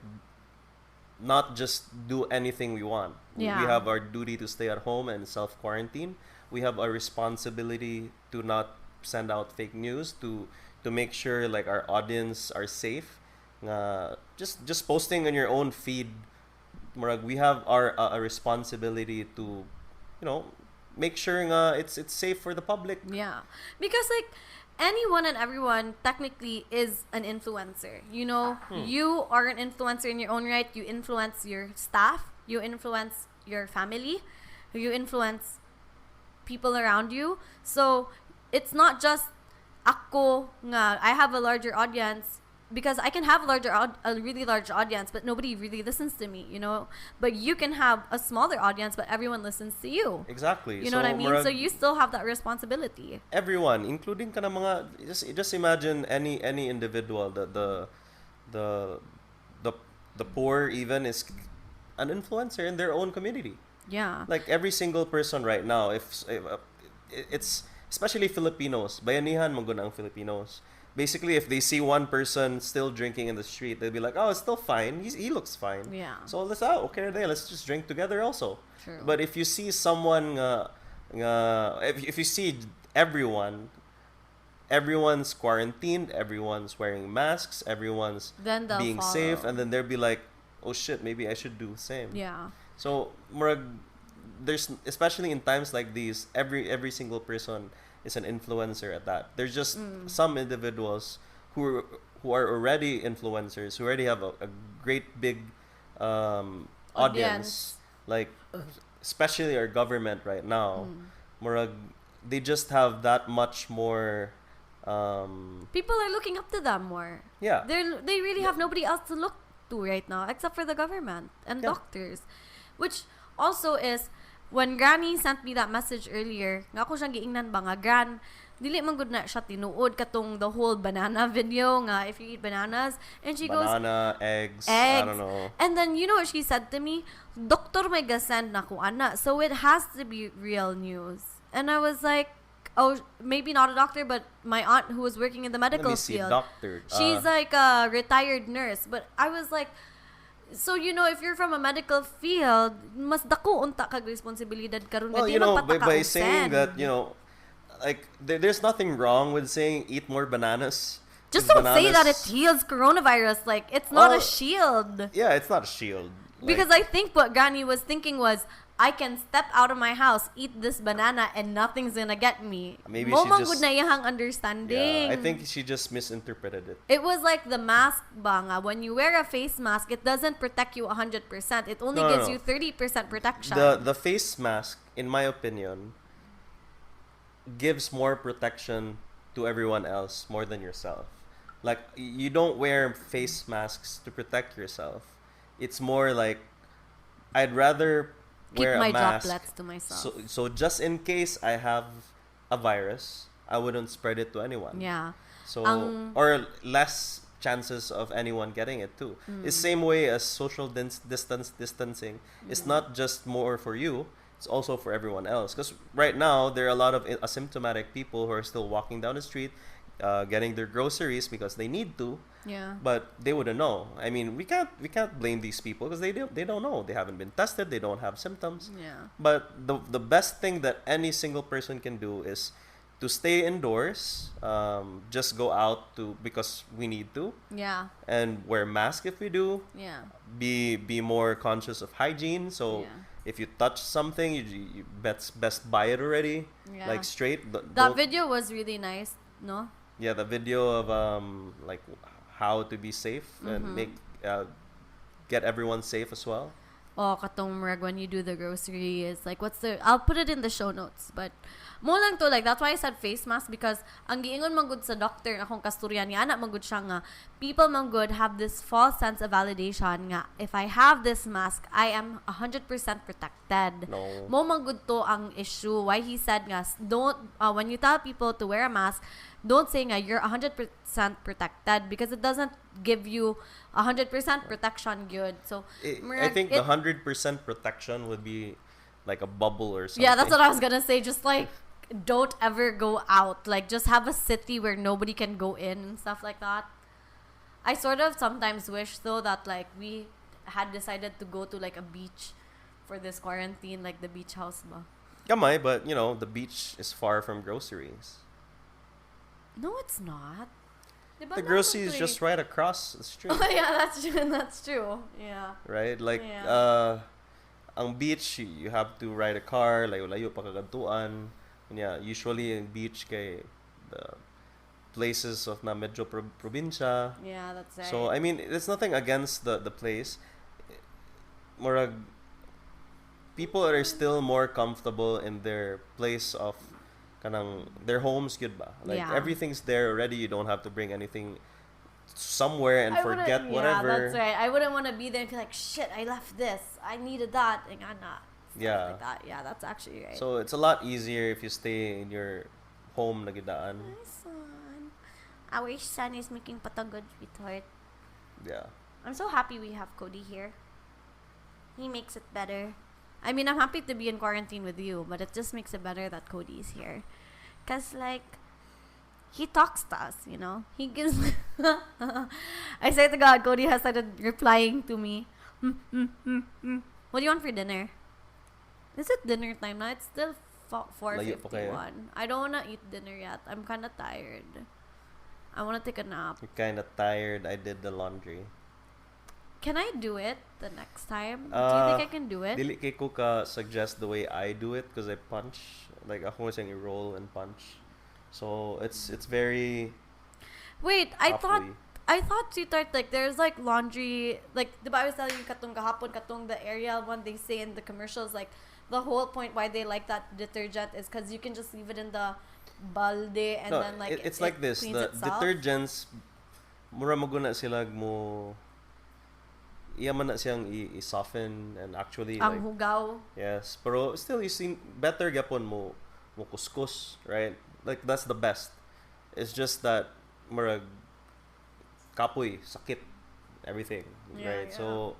not just do anything we want.
Yeah.
We have our duty to stay at home and self-quarantine. We have a responsibility to not send out fake news, to make sure like our audience are safe. Just posting on your own feed, murag, we have a responsibility to make sure it's safe for the public.
Yeah, because like anyone and everyone technically is an influencer. You are an influencer in your own right. You influence your staff, you influence your family, you influence people around you. So it's not just ako nga I have a larger audience, because I can have a really large audience, but nobody really listens to me, But you can have a smaller audience, but everyone listens to you.
Exactly.
You know what I mean? So you still have that responsibility.
Everyone, including ka na mga, just imagine any individual, the poor even is an influencer in their own community.
Yeah.
Like every single person right now, if it's especially Filipinos, bayanihan maguna ang Filipinos. Basically, if they see one person still drinking in the street, they'll be like, "Oh, it's still fine. He looks fine."
Yeah.
So let's okay, let's just drink together also.
True.
But if you see someone, if you see everyone's quarantined, everyone's wearing masks, everyone's
then
being
follow.
safe, and then they'll be like, oh shit, maybe I should do the same.
Yeah.
So murag, there's, especially in times like these, every single person is an influencer at that. There's just some individuals who are already influencers, who already have a great big audience, like especially our government right now. Murag, they just have that much more.
People are looking up to them more.
Yeah.
They really have nobody else to look to right now except for the government and doctors, which also is when Granny sent me that message earlier. Nga ako siyang giingnan ba nga, Gran, dili man gud na siya tinuod katong the whole banana video nga if you eat bananas, and she goes
eggs, I don't know.
And then you know what she said to me? Doctor may gasend na ko ana, so it has to be real news. And I was like, oh, maybe not a doctor, but my aunt who was working in the medical field.
Doctor.
She's like a retired nurse, but I was like, so you know, if you're from a medical field, mas dako unta kag responsibilidad karon nga
you know, by saying that, you know, like there's nothing wrong with saying eat more bananas.
Just don't say that it heals coronavirus. Like, it's not a shield.
Yeah, it's not a shield.
Because I think what Granny was thinking was, I can step out of my house, eat this banana, and nothing's gonna get me.
Maybe she just...
good na iyang understanding.
Yeah, I think she just misinterpreted it.
It was like the mask banga. When you wear a face mask, it doesn't protect you 100%. It only gives you 30% protection.
The face mask, in my opinion, gives more protection to everyone else more than yourself. Like, you don't wear face masks to protect yourself. It's more like, I'd rather wear
my
a mask
droplets to myself.
So just in case I have a virus, I wouldn't spread it to anyone.
Yeah.
So or less chances of anyone getting it too. It's same way as social distancing. It's not just more for you, it's also for everyone else. Because right now there are a lot of asymptomatic people who are still walking down the street, getting their groceries because they need to.
Yeah.
But they wouldn't know. I mean, we can't blame these people because they don't know. They haven't been tested. They don't have symptoms.
Yeah.
But the best thing that any single person can do is to stay indoors. Just go out because we need to.
Yeah.
And wear mask if we do.
Yeah.
Be more conscious of hygiene. So if you touch something, you best buy it already.
Yeah.
Like straight.
That video was really nice. No.
Yeah, the video of like how to be safe and get everyone safe as well.
Oh, katong murag when you do the groceries, like I'll put it in the show notes, but mo lang to, like that's why I said face mask, because ang giingon man gud sa doctor akong kasturyan nga ana man gud siya nga people man gud have this false sense of validation nga if I have this mask I am 100% protected.
No.
Mo man gud to ang issue why he said nga don't when you tell people to wear a mask, don't say nga you're 100% protected, because it doesn't give you 100% protection good. So
I think the 100% protection would be like a bubble or something.
Yeah, that's what I was gonna say. Just like don't ever go out. Like just have a city where nobody can go in and stuff like that. I sort of sometimes wish though that like we had decided to go to like a beach for this quarantine, like the beach house ba.
Kamay, but you know the beach is far from groceries.
No, it's not.
The grocery is just right across the street.
Oh yeah, that's true. That's true. Yeah.
Right, like ang beach you have to ride a car, layo pa kagadtuan. Yeah, usually in beach kay the places of na medyo probinsya.
Yeah, that's right.
So I mean, there's nothing against the place. Murag people are still more comfortable in their place of kanang their homes gyud ba. Like everything's there already. You don't have to bring anything somewhere and forget whatever.
Yeah, that's right. I wouldn't want to be there and be like, shit, I left this. I needed that. And I'm not.
Yeah.
Like that. Yeah, that's actually right.
So it's a lot easier if you stay in your home nagidaan.
My son. Our son is making patagod retort.
Yeah.
I'm so happy we have Cody here. He makes it better. I mean, I'm happy to be in quarantine with you, but it just makes it better that Cody's here. Because, like, he talks to us, you know? He gives... I swear to God, Cody has started replying to me. What do you want for dinner? Is it dinner time now? It's still 4:51. I don't want to eat dinner yet. I'm kind of tired. I want to take a nap.
You're kind of tired. I did the laundry.
Can I do it the next time? Do you think I can do it?
Dili kay ko ka suggest the way I do it because I punch. Like ako saying roll and punch. So it's very
Wait, I
halfway.
thought sweetheart, like there's like laundry, like diba I was telling you katong gahapon katong the Ariel one they say in the commercials, like the whole point why they like that detergent is because you can just leave it in the balde and
No,
then like
it's like this.
cleans
The
itself.
detergents mura maguna sila mo iya man na siyang i-soften and actually
Ang
like
hugaw.
yes, pero still you see better gyapon mo kuskus, right? Like that's the best. It's just that murag kapoy, sakit, everything,
Yeah,
right?
yeah.
So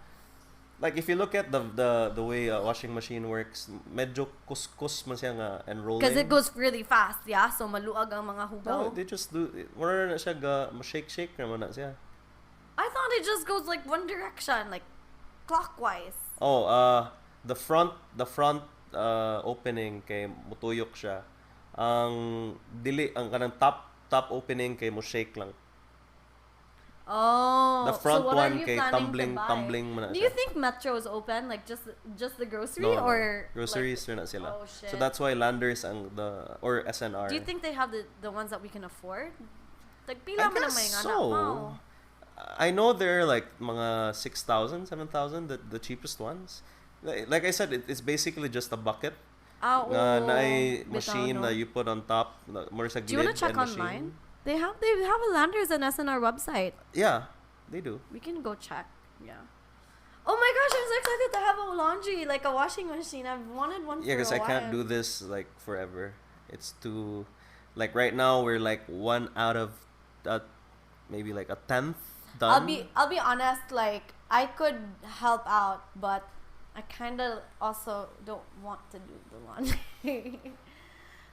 like if you look at the way a washing machine works, medyo kuskus man siya nga and rolling.
Because it goes really fast, yeah? So maluag ang mga hugaw.
No, they just do mura na siya ga shake naman na siya.
I thought it just goes like one direction, like clockwise.
Oh, the front opening kay mutuyok siya. Ang kanang top opening kay mo shake lang.
Oh,
The front
so what
one
are you
kay
planning to buy?
tumbling man na
Do
siya.
you think Metro is open, like just the grocery,
No,
or
groceries like, na sila.
Oh shit!
So that's why Landers or SNR.
Do you think they have the ones that we can afford? Like
I
pila man ang
guess
may
so.
anak mo.
I know they're like mga 6,000, 7,000, the cheapest ones. Like I said, it's basically just a bucket. Na ay machine
no?
na you put on top. More sa
Do you want to
gilid
check
and machine.
online? They have a Landers and SNR website.
Yeah, they do.
We can go check. Yeah. Oh my gosh, I'm so excited to have a laundry, like a washing machine. I've wanted one
Yeah,
for a
because I
while.
can't do this like forever. It's too, like right now we're like 1 out of, maybe like a 10th done.
I'll be honest, like I could help out, but I kind of also don't want to do the laundry.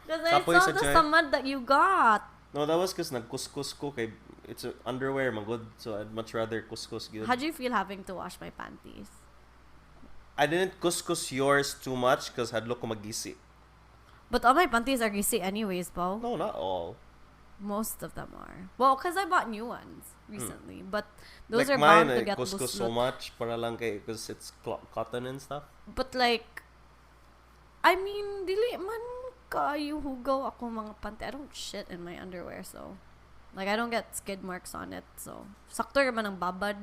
Because I
Kapoy
saw
sa
the
Joy.
samad that you got.
No, that was because nagkuskus ko kay it's a underwear magod, so I'd much rather kuskus good.
How do you feel having to wash my panties?
I didn't kuskus yours too much because hadlo ko magisi.
But all my panties are greasy anyways, Bo.
No, not all.
Most of them are. Well, because I bought new ones recently, but those
like
are
mine,
bound to
I
get
kuskus so
buslut.
much para lang kay because it's cotton and stuff.
But like, I mean, dili man kayo hugaw ako mga panty. I don't shit in my underwear, so like I don't get skid marks on it. So sakto man ang babad.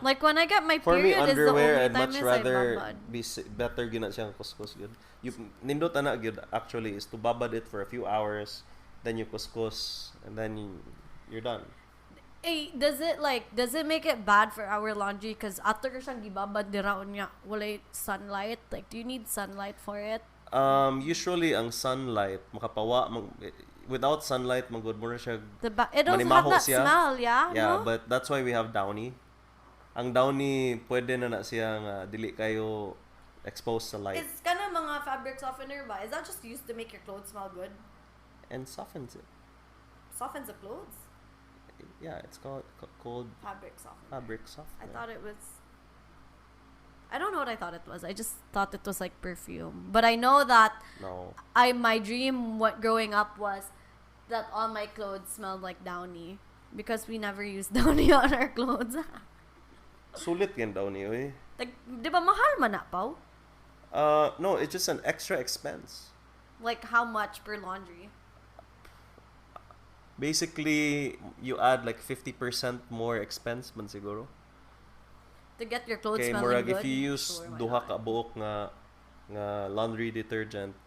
Like when I get my
For me,
period is the only
underwear, I'd
time
much
is
rather
I babad.
be better gina siyang kuskus good. You nindot ana good actually is to babad it for a few hours, then you kuskus and then you're done.
Hey, does it make it bad for our laundry? Cause after ko siyang gibabad diraon niya, wala sunlight. Like, do you need sunlight for it?
Usually ang sunlight makapawa without sunlight magud mo siya.
It doesn't have
Manimaho
that
siya.
smell, yeah?
Yeah,
no?
but that's why we have Downy. Ang Downy pwede na siya nga dili kayo exposed sa light
It's kind of mga fabric softener ba? Is that just used to make your clothes smell good?
and softens it.
Softens the clothes?
Yeah, it's called
Fabric softener.
fabric softener.
I thought it was... I don't know what I thought it was. I just thought it was like perfume. But I know that
No.
my dream growing up was that all my clothes smelled like Downy. Because we never used Downy on our clothes.
Sulit yan Downy, oy.
Like, di ba mahal man na, Pao?
No, it's just an extra expense.
Like, how much per laundry?
Basically, you add like 50% more expense man siguro.
To get your clothes
Kay
smelling
murag
good?
if you use
Sure, why
duha
not?
ka buok nga laundry detergent,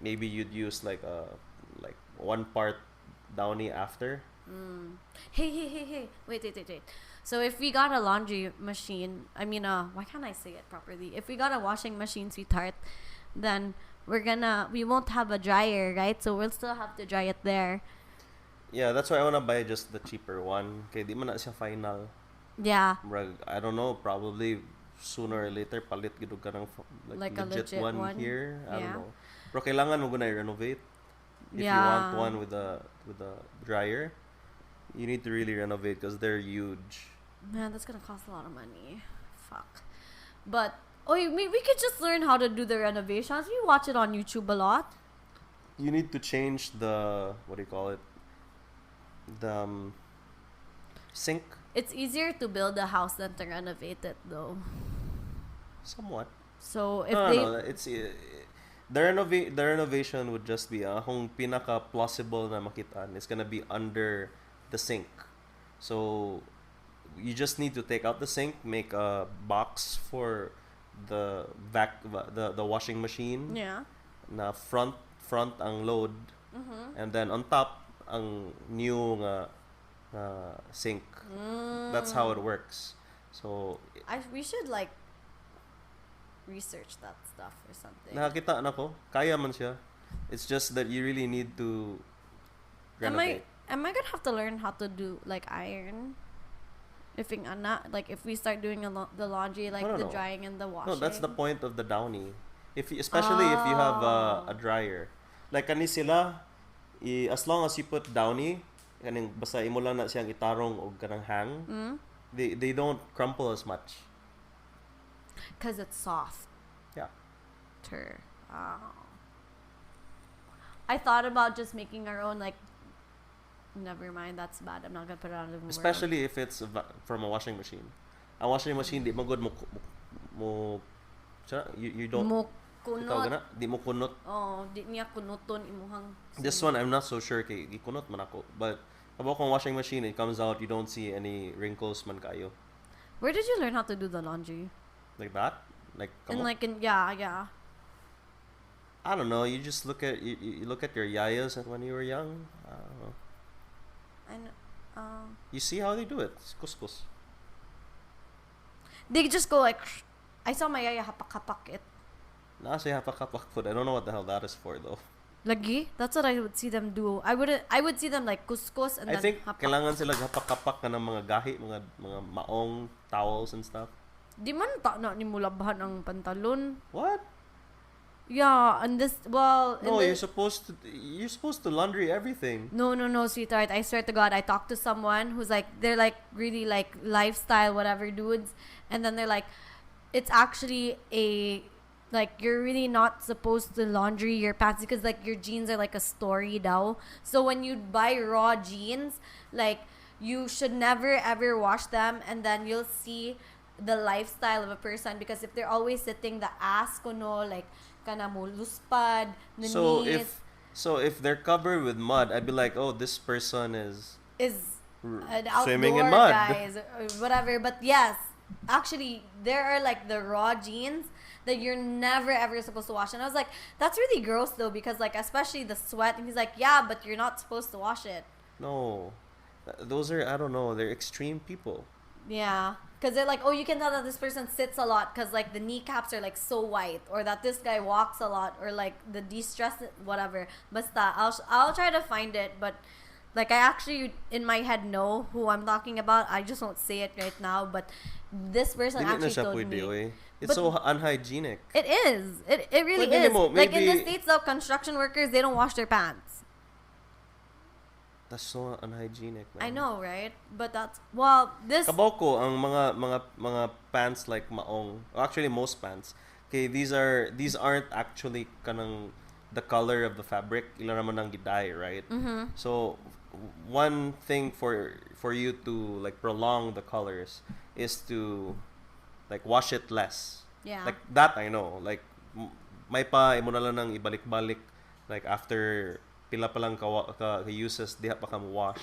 maybe you'd use like like 1 part Downy after.
Hey. Wait. So if we got a laundry machine, I mean, why can't I say it properly? If we got a washing machine, sweetheart, then we won't have a dryer, right? So we'll still have to dry it there.
Yeah, that's why I wanna buy just the cheaper one. Kay di man na siya final.
Yeah.
Murag, I don't know, probably sooner or later palit gid ka ng
Like a legit
one
one?
here. I
Yeah.
don't know. Pero kailangan mo guna renovate. If you
Yeah.
want one with a dryer, you need to really renovate because they're huge.
Man, that's gonna cost a lot of money. Fuck. But we could just learn how to do the renovations. We watch it on YouTube a lot.
You need to change the what do you call it? The Sink?
It's easier to build a house than to renovate it, though.
Somewhat.
So if
No, it's the renovation would just be kung pinaka plausible na makitaan is gonna be under the sink. So you just need to take out the sink, make a box for the the washing machine.
Yeah.
Na front ang load, and then on top ang new sink. That's how it works. So
we should like research that stuff or something.
nakakita na ko, kaya man siya. It's just that you really need to renovate.
Am I gonna have to learn how to do like iron? If we start doing the laundry, like
No.
drying and the washing.
No, that's the point of the downy. Especially if you have a dryer. Like kani sila, as long as you put downy, kaning basta imo lang na siyang itarong og kanang hang, they don't crumple as much.
Cause it's soft.
Yeah.
I thought about just making our own, like, never mind, that's bad. I'm not gonna put it on the
Especially if it's from a washing machine. A washing machine, di mo good you don't
mo kunot.
Di mo kunot.
Oh, di niya kunuton imuhang.
This one I'm not so sure kay gikunot man ako. But about kung washing machine, it comes out, you don't see any wrinkles man kayo.
Where did you learn how to do the laundry?
Like that?
Yeah.
I don't know. You just look at you look at your yayas when you were young. I don't know.
I know.
You see how they do it. It's kuskus.
They just go like. I saw my yaya hapak it.
Nasa hapak food. I don't know what the hell that is for though.
Lagi? That's what I would see them do. I would see them like kuskus and
I
then
think
hapak.
kailangan sila hapak ka ng mga gahi, mga maong towels and stuff.
Di man ta na ni mulabhan ang pantalon.
What?
Yeah, and this
No, you're supposed to laundry everything.
No, sweetheart. I swear to God, I talked to someone who's like, they're like really like lifestyle whatever dudes, and then they're like, it's actually like you're really not supposed to laundry your pants because like your jeans are like a story daw. So when you buy raw jeans, like you should never ever wash them, and then you'll see the lifestyle of a person, because if they're always sitting the ass kuno like kana mo luspad the knees.
So if they're covered with mud, I'd be like, oh, this person is
an outdoor
swimming in mud,
guys or whatever. But yes, actually there are like the raw jeans that you're never ever supposed to wash, and I was like, that's really gross though, because like especially the sweat, and he's like, yeah, but you're not supposed to wash it.
No, those are, I don't know, they're extreme people.
Yeah, because they're like, oh, you can tell that this person sits a lot because like the kneecaps are like so white, or that this guy walks a lot, or like the de-stress whatever. Basta, I'll try to find it, but like I actually in my head know who I'm talking about. I just won't say it right now, but this person actually told me.
It's so unhygienic.
It is. It really
Pwede
is.
mo,
Like in the States, though, construction workers, they don't wash their pants.
That's so unhygienic, man.
I know, right? But this.
Kaboko ang mga pants like maong. Actually, most pants. Okay, these aren't actually kanang the color of the fabric. Ila naman ang gidye, right?
Mm-hmm.
So one thing for you to like prolong the colors is to like wash it less.
Yeah.
Like that I know. Like may pa imo na lang nang ibalik-balik like after pila pa lang ka uses diha pa ka mo wash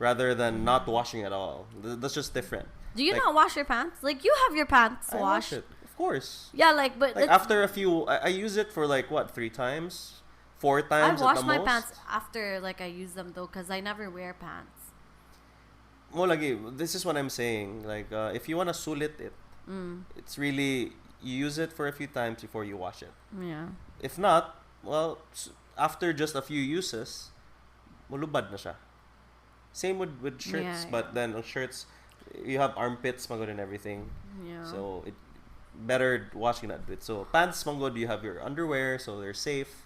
rather than not washing at all. That's just different.
Do you
like,
not wash your pants? Like you have your pants
I
washed.
wash it. Of course.
Yeah, like but
like after a few I use it for like what 3 times? 4 times
I wash
at the
my
most.
pants after like I use them though, because I never wear pants.
Mo lagi, this is what I'm saying. Like if you wanna sulit it, it's really you use it for a few times before you wash it.
Yeah.
If not, well, after just a few uses, mulubad na siya. Same with shirts, but then on shirts, you have armpits, magod and everything.
Yeah.
So it better washing that bit. So pants, magod, you have your underwear, so they're safe.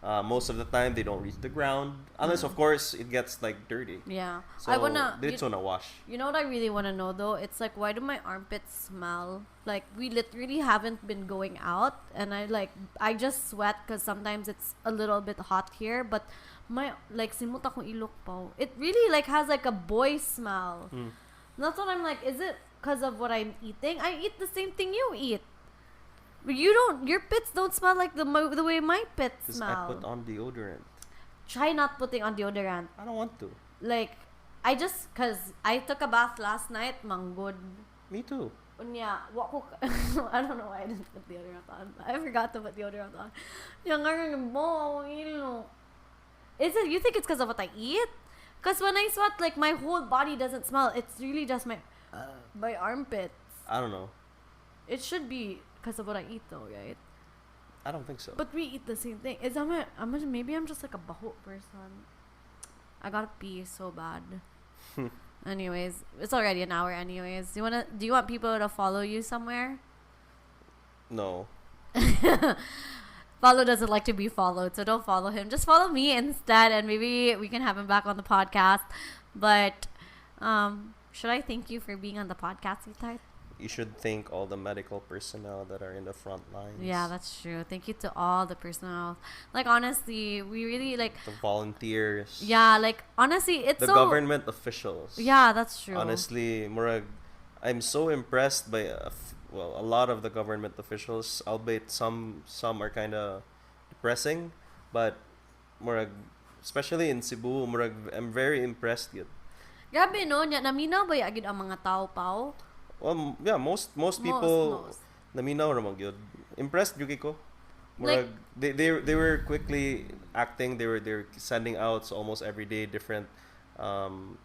Most of the time, they don't reach the ground. Unless, of course, it gets, like, dirty.
Yeah.
So,
I wanna
wash.
You know what I really want to know, though? It's like, why do my armpits smell? Like, we literally haven't been going out. And I just sweat because sometimes it's a little bit hot here. But simut akong ilok pa. It really, like, has, like, a boy smell. That's what I'm like. Is it because of what I'm eating? I eat the same thing you eat. But you don't. Your pits don't smell like the way my pits
Because
smell.
I put on deodorant.
Try not putting on deodorant.
I don't want to.
Like, cause I took a bath last night, manggod.
Me too.
Unya, I don't know why I didn't put deodorant on. I forgot to put deodorant on. Is it, you think it's because of what I eat? Because when I sweat, like, my whole body doesn't smell. It's really just my armpits.
I don't know.
It should be because of what I eat, though, right?
I don't think so.
But we eat the same thing. Maybe I'm just like a bahut person. I gotta pee so bad. Anyways, it's already an hour. Anyways, do you want people to follow you somewhere?
No.
Paolo doesn't like to be followed, so don't follow him. Just follow me instead, and maybe we can have him back on the podcast. But should I thank you for being on the podcast, Issatalk?
You should thank all the medical personnel that are in the front lines.
Yeah, that's true. Thank you to all the personnel. Like, honestly, we really like
the volunteers.
Yeah, like, honestly, it's
the
so
government officials.
Yeah, that's true.
Honestly, Murag, I'm so impressed by a lot of the government officials. Albeit some are kind of depressing, but Murag, especially in Cebu, Murag, I'm very impressed yet.
Grabe no, nya naminaw ba yagid ang mga tao pao?
Well, yeah, most people naminaw naman gyud. Impressed gyud Kiko. Murag, like, they were quickly acting. They were sending out almost every day different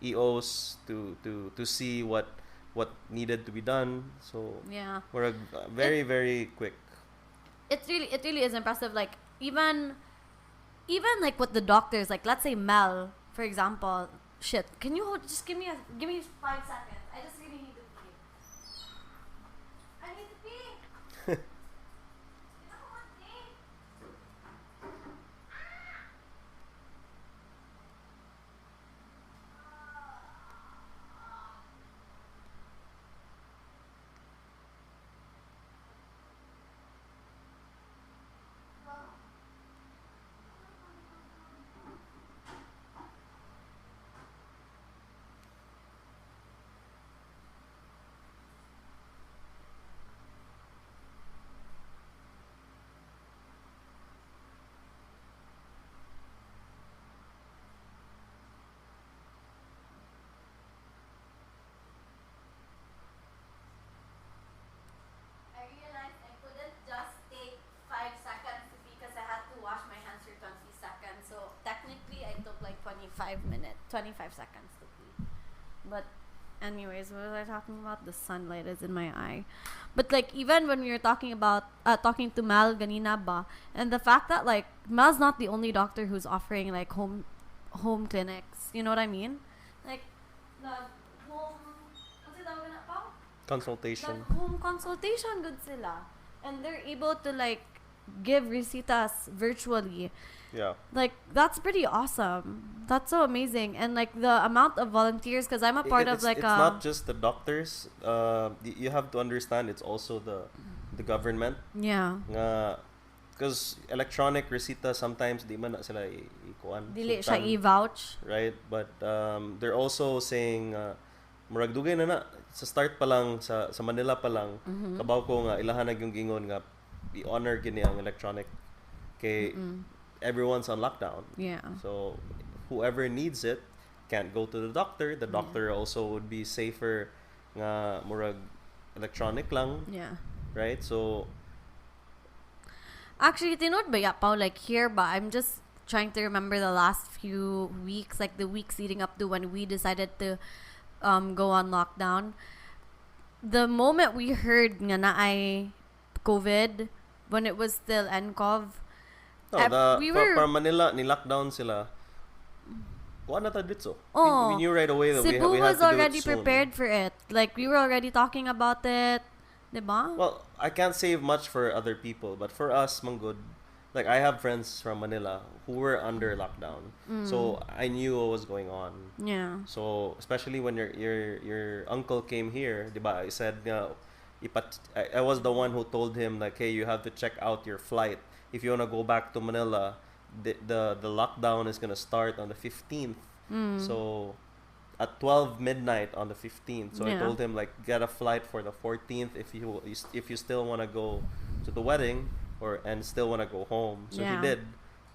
EOs to see what needed to be done. So
yeah,
we're very quick.
It really is impressive. Like, even like with the doctors, like, let's say Mel, for example. Shit, can you just give me 5 seconds? I just really need to pee. I need to pee. You know what, pee? Wash my hands for 20 seconds. So technically I took like 25 seconds to pee. But anyways, what was I talking about? The sunlight is in my eye. But like, even when we were talking about talking to Mal ganina ba, and the fact that like Mal's not the only doctor who's offering like home clinics. You know what I mean? Like the home
consultation.
The home consultation good sila. And they're able to like give recetas virtually.
Yeah.
Like, that's pretty awesome. That's so amazing. And like the amount of volunteers, because I'm a part of like
it's not just the doctors. You have to understand it's also the government.
Yeah.
Because electronic resita sometimes di man na sila ikuan.
Dili siya i-vouch.
Right, but they're also saying murag dugay na sa start pa lang sa Manila pa lang kabaw ko nga ilahanag yung gingon nga i-honor gini ang electronic kay everyone's on lockdown.
Yeah.
So whoever needs it can't go to the doctor. The doctor also would be safer nga murag electronic lang.
Yeah.
Right? So
actually, tinod ba ya Pao, like here ba? I'm just trying to remember the last few weeks, like the weeks leading up to when we decided to go on lockdown. The moment we heard nga na ay COVID, when it was still NCOV,
we were from Manila ni lockdown sila. Wala na dito. We knew right away that
Cebu
we had
was
to do
already
it soon.
prepared for it. Like, we were already talking about it, diba?
Well, I can't say much for other people, but for us, manggod, like I have friends from Manila who were under lockdown, so I knew what was going on.
Yeah.
So especially when your uncle came here, diba? I said, I was the one who told him like, hey, you have to check out your flight if you wanna go back to Manila. The lockdown is gonna start on the 15th. So at 12 midnight on the 15th. So I
Yeah.
told him like get a flight for the 14th if you still want to go to the wedding and still want to go home. So he
Yeah.
did.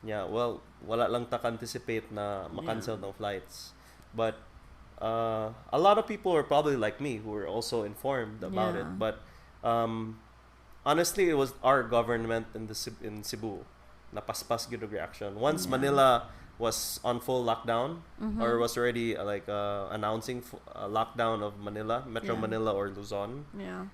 Yeah, well, wala lang anticipate na makancel ng flights. But a lot of people are probably like me who were also informed about it.
Yeah.
But honestly, it was our government in Cebu na paspas gyud og reaction. Once
Yeah.
Manila was on full lockdown or
Mhm.
was already announcing a lockdown of Manila, Metro
Yeah.
Manila or Luzon.
Yeah.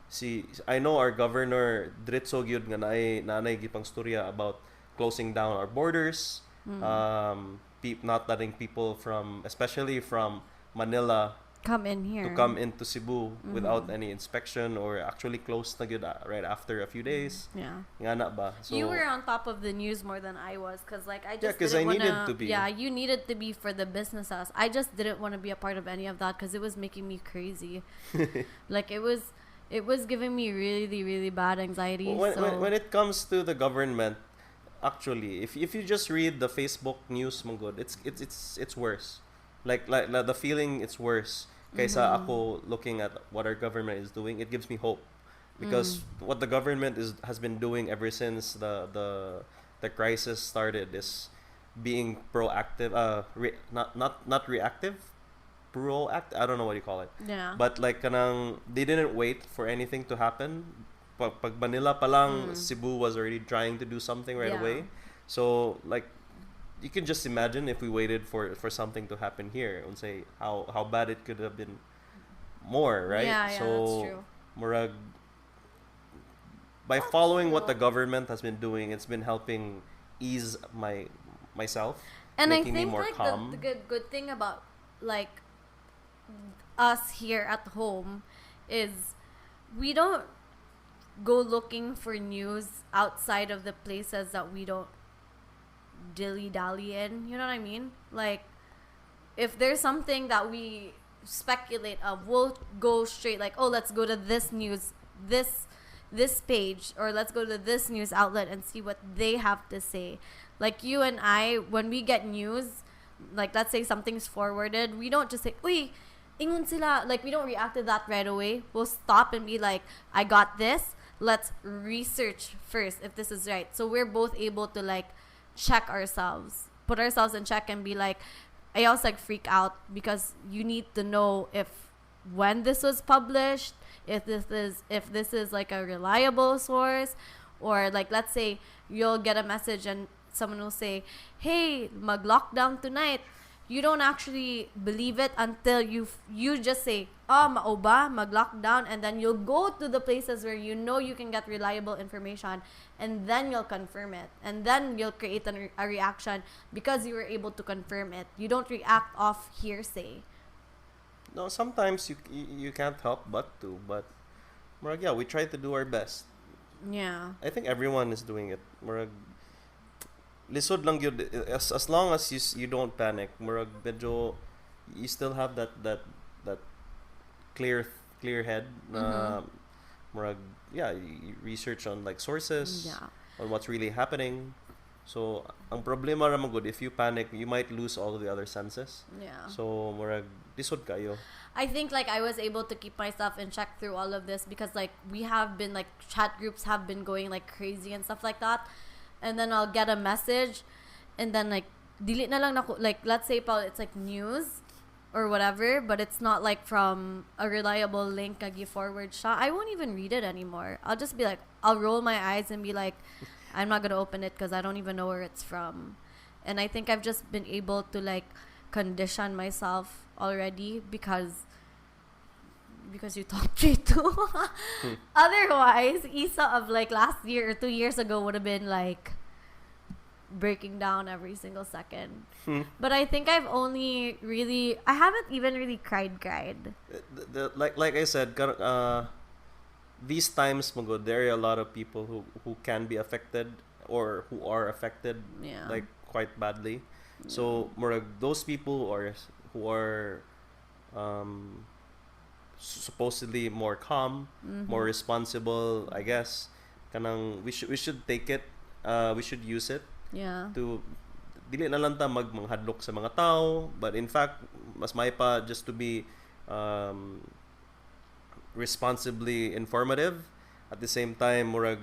I know our governor diretso gyud nga naay gipang storya about closing down our borders, not letting people especially from Manila
Come in here.
to come into Cebu without any inspection or actually closed na gyud right after a few days.
Yeah.
Nga na ba? So
You were on top of the news more than I was, because like I just
'cause
didn't
I needed
wanna,
to be.
Yeah, you needed to be for the businesses. I just didn't want to be a part of any of that because it was making me crazy. Like it was giving me really, really bad anxiety.
When it comes to the government, actually, if you just read the Facebook news, manggod, it's worse. Like the feeling, it's worse. Kaysa ako looking at what our government is doing, it gives me hope, because what the government has been doing ever since the crisis started is being proactive. Not reactive, proactive. I don't know what you call it.
Yeah.
But like they didn't wait for anything to happen. Pag Manila pa lang, Cebu was already trying to do something right
Yeah.
away. So like, you can just imagine if we waited for something to happen here and say how bad it could have been more, right?
Yeah,
So
that's true.
murag, by following what the government has been doing, it's been helping ease myself,
And I
making me
think
more
like
calm.
the good thing about like us here at home is we don't go looking for news outside of the places that we don't dilly-dally in. You know what I mean? Like, if there's something that we speculate of, we'll go straight like, oh, let's go to this news, this page, or let's go to this news outlet and see what they have to say. Like you and I, when we get news, like let's say something's forwarded, we don't just say, uy, ingon sila. Like, we don't react to that right away. We'll stop and be like, I got this. Let's research first if this is right. So we're both able to like check ourselves, put ourselves in check, and be like, I also like freak out because you need to know when this was published, if this is like a reliable source, or like let's say you'll get a message and someone will say, hey, mag lockdown tonight. You don't actually believe it until you just say, oh, mao ba, mag-lockdown, and then you'll go to the places where you know you can get reliable information, and then you'll confirm it, and then you'll create a reaction because you were able to confirm it. You don't react off hearsay.
No, sometimes you can't help but to, but murag, yeah, we try to do our best.
Yeah.
I think everyone is doing it. Murag, lisod lang yun, as long as you don't panic, murag medyo you still have that clear head na murag, yeah, you research on like sources, on what's really happening. So ang problema ra man gud, if you panic, you might lose all of the other senses.
Yeah.
So murag lisod kayo.
I think like I was able to keep myself in check through all of this because like we have been like chat groups have been going like crazy and stuff like that. And then I'll get a message, and then like delete na lang nako, like let's say Paul, it's like news or whatever, but it's not like from a reliable link kag forward siya. I won't even read it anymore. I'll just be like, I'll roll my eyes and be like, I'm not gonna open it because I don't even know where it's from. And I think I've just been able to like condition myself already because you talked straight to. Otherwise, Isa of like last year or 2 years ago would have been like breaking down every single second. But I think I haven't even really cried.
Like I said, these times magod, there are a lot of people who can be affected or who are affected like quite badly. So murag, those people who are supposedly more calm, more responsible, I guess, kanang we should take it, we should use it
Yeah.
to dili na lang ta manghadlok sa mga tao, but in fact mas may pa just to be responsibly informative. At the same time, murag,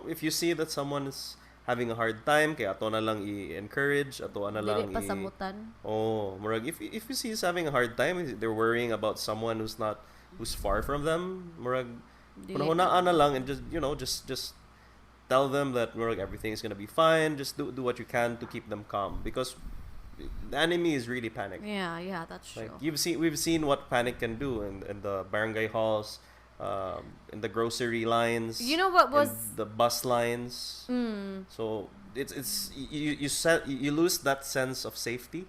if you see that someone is having a hard time, kaya ato na lang i-encourage, ato na lang
Dili pasamutan.
murag, if you see he's having a hard time, they're worrying about someone who's far from them, murag, hunahunaan na lang, and just tell them that murag, everything is gonna be fine. Just do what you can to keep them calm, because the enemy is really panic.
Yeah, that's true.
Like we've seen what panic can do in the barangay halls, in the grocery lines.
You know what was
in the bus lines? So it's you lose that sense of safety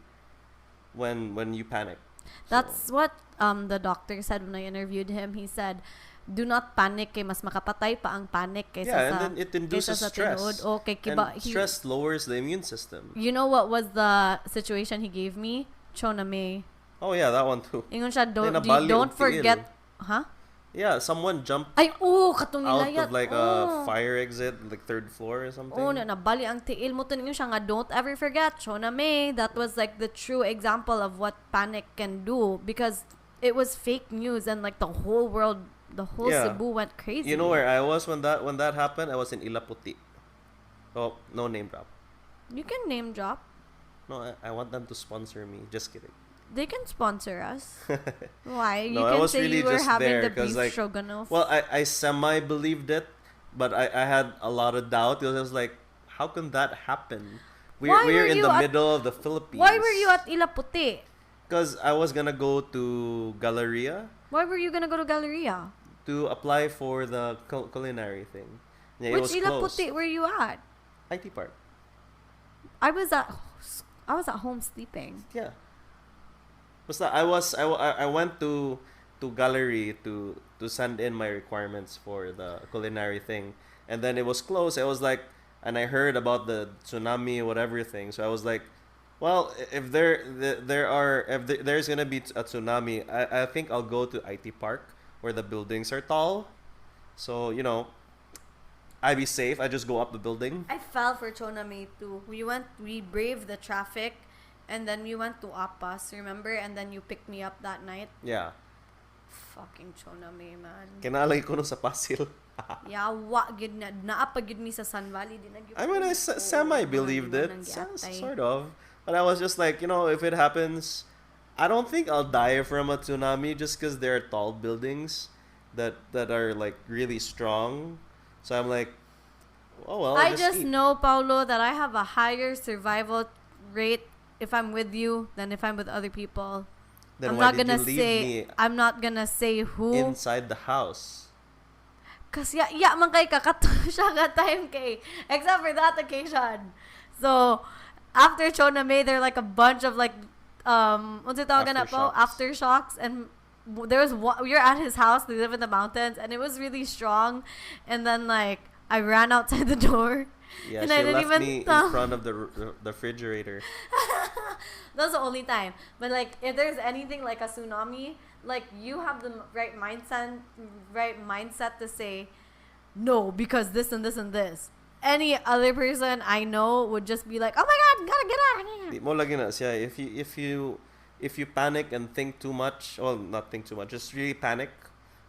when you panic.
That's what the doctor said when I interviewed him. He said, "Do not panic, kay mas makapatay pa ang panic kaysa
and then it induces stress.
Okay,
And stress lowers the immune system.
You know what was the situation he gave me? Choname.
Oh yeah, that one too.
Ingon siya, don't
Nabali og
forget, huh?
Yeah, someone jumped
Ay, katong
out
nilayat.
of like a fire exit, like third floor or something.
Nabali ang tiil mo. Tunin siya nga, don't ever forget, Choname. That was like the true example of what panic can do, because it was fake news, and like the whole Cebu went crazy.
You know where I was when that happened? I was in Ilaputi. Oh, no name drop.
You can name drop.
No, I want them to sponsor me. Just kidding.
They can sponsor us. Why?
No,
you
I
can
was
say
really
you were
just
having
there
the
'cause,
beef
like,
stroganoff.
Well, I semi-believed it, but I had a lot of doubt, because I was like, how can that happen? We're in the middle of the Philippines.
Why were you at Ilaputi?
Because I was gonna go to Galleria
Why were you gonna go to Galleria?
to apply for the culinary thing. Yeah,
Which
it was
Ilaputi
closed.
were you at?
IT Park.
I was at home sleeping.
Yeah. Basta I went to gallery to send in my requirements for the culinary thing, and then it was closed. I was like, and I heard about the tsunami whatever thing, so I was like, well, if there's gonna be a tsunami, I think I'll go to IT Park where the buildings are tall, so I be safe. I just go up the building.
I fell for Choname too. We braved the traffic, and then we went to Apas, remember? And then you picked me up that night.
Yeah.
Fucking Choname, man.
Kinalay ko no sa Pasil.
Yawa, gid na naapa gid mi sa Sun Valley din.
I mean, I semi-believed it, sort of. But I was just like, if it happens, I don't think I'll die from a tsunami just because there are tall buildings that are like really strong. So I'm like, oh well.
I just know, Paolo, that I have a higher survival rate if I'm with you than if I'm with other people.
Then
I'm not gonna say who.
Inside the house.
Cause man kay kakato siya ka time kay, except for that occasion. So after Choname, there are like a bunch of like what's it tawagan na po? Aftershocks. And there was one, we were at his house. They live in the mountains, and it was really strong. And then like I ran outside the door.
Yeah,
and
she
I didn't
left
even
me in front of the refrigerator.
That's the only time. But like, if there's anything like a tsunami, like you have the right mindset to say no, because this and this and this. Any other person I know would just be like, oh my god, gotta get out of here.
Di mo lagi na siya. If you panic and think too much, well, not think too much, just really panic,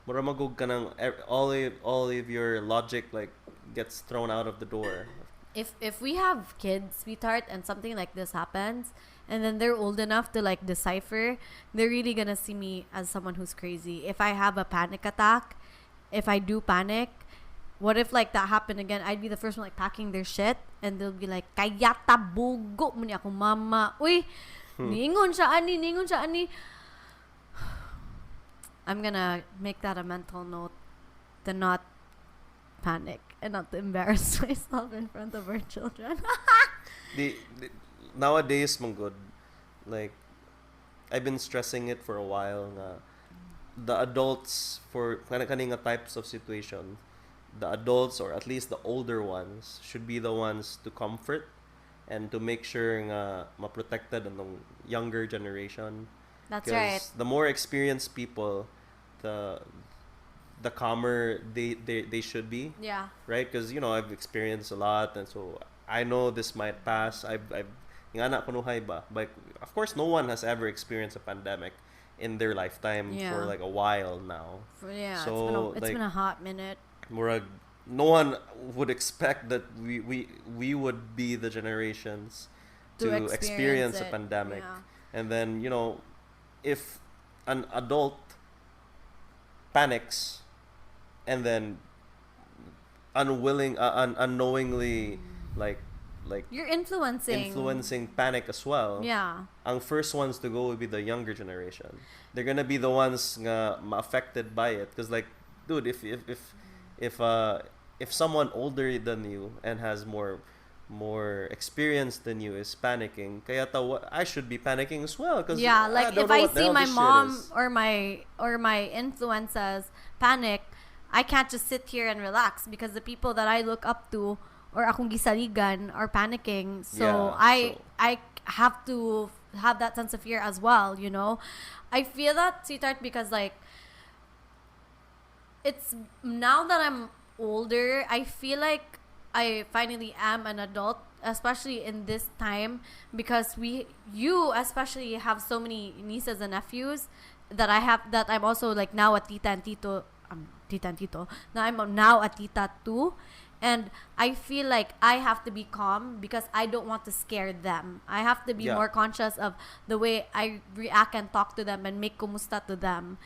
mura magug ka ng all of your logic like gets thrown out of the door.
If we have kids, sweetheart, and something like this happens, and then they're old enough to like decipher, they're really gonna see me as someone who's crazy. If I have a panic attack, if I do panic, what if like that happened again? I'd be the first one like packing their shit, and they'll be like, kaya tabugo mo ni ako mama. Uy, ningon siya ani. I'm gonna make that a mental note to not panic and not to embarrass myself in front of our children.
Nowadays, mong good, like I've been stressing it for a while. The adults for kaning types of situation, the adults or at least the older ones should be the ones to comfort and to make sure nga ma-protected ang younger generation.
That's right.
The more experienced people, the calmer they should be.
Yeah.
Right? Because I've experienced a lot, and so I know this might pass. I've yung anak kunuhay ba? Like, of course, no one has ever experienced a pandemic in their lifetime for like a while now.
So it's been a hot minute.
Murag, no one would expect that we would be the generations to experience a pandemic. And then, you know, if an adult panics and then unknowingly like
you're influencing
panic as well.
Yeah.
Ang first ones to go will be the younger generation. They're gonna be the ones nga affected by it, because like, dude, if someone older than you and has more experience than you is panicking, kaya I should be panicking as well, because
like if I see my mom or my influences panic, I can't just sit here and relax, because the people that I look up to or akong gisaligan are panicking. So I have to have that sense of fear as well, you know. I feel that, sweetheart, because like it's now that I'm older, I feel like I finally am an adult, especially in this time, because you especially have so many nieces and nephews that I'm also like now a tita and tito. Now I'm now a tita too. And I feel like I have to be calm because I don't want to scare them. I have to be more conscious of the way I react and talk to them and make kumusta to them.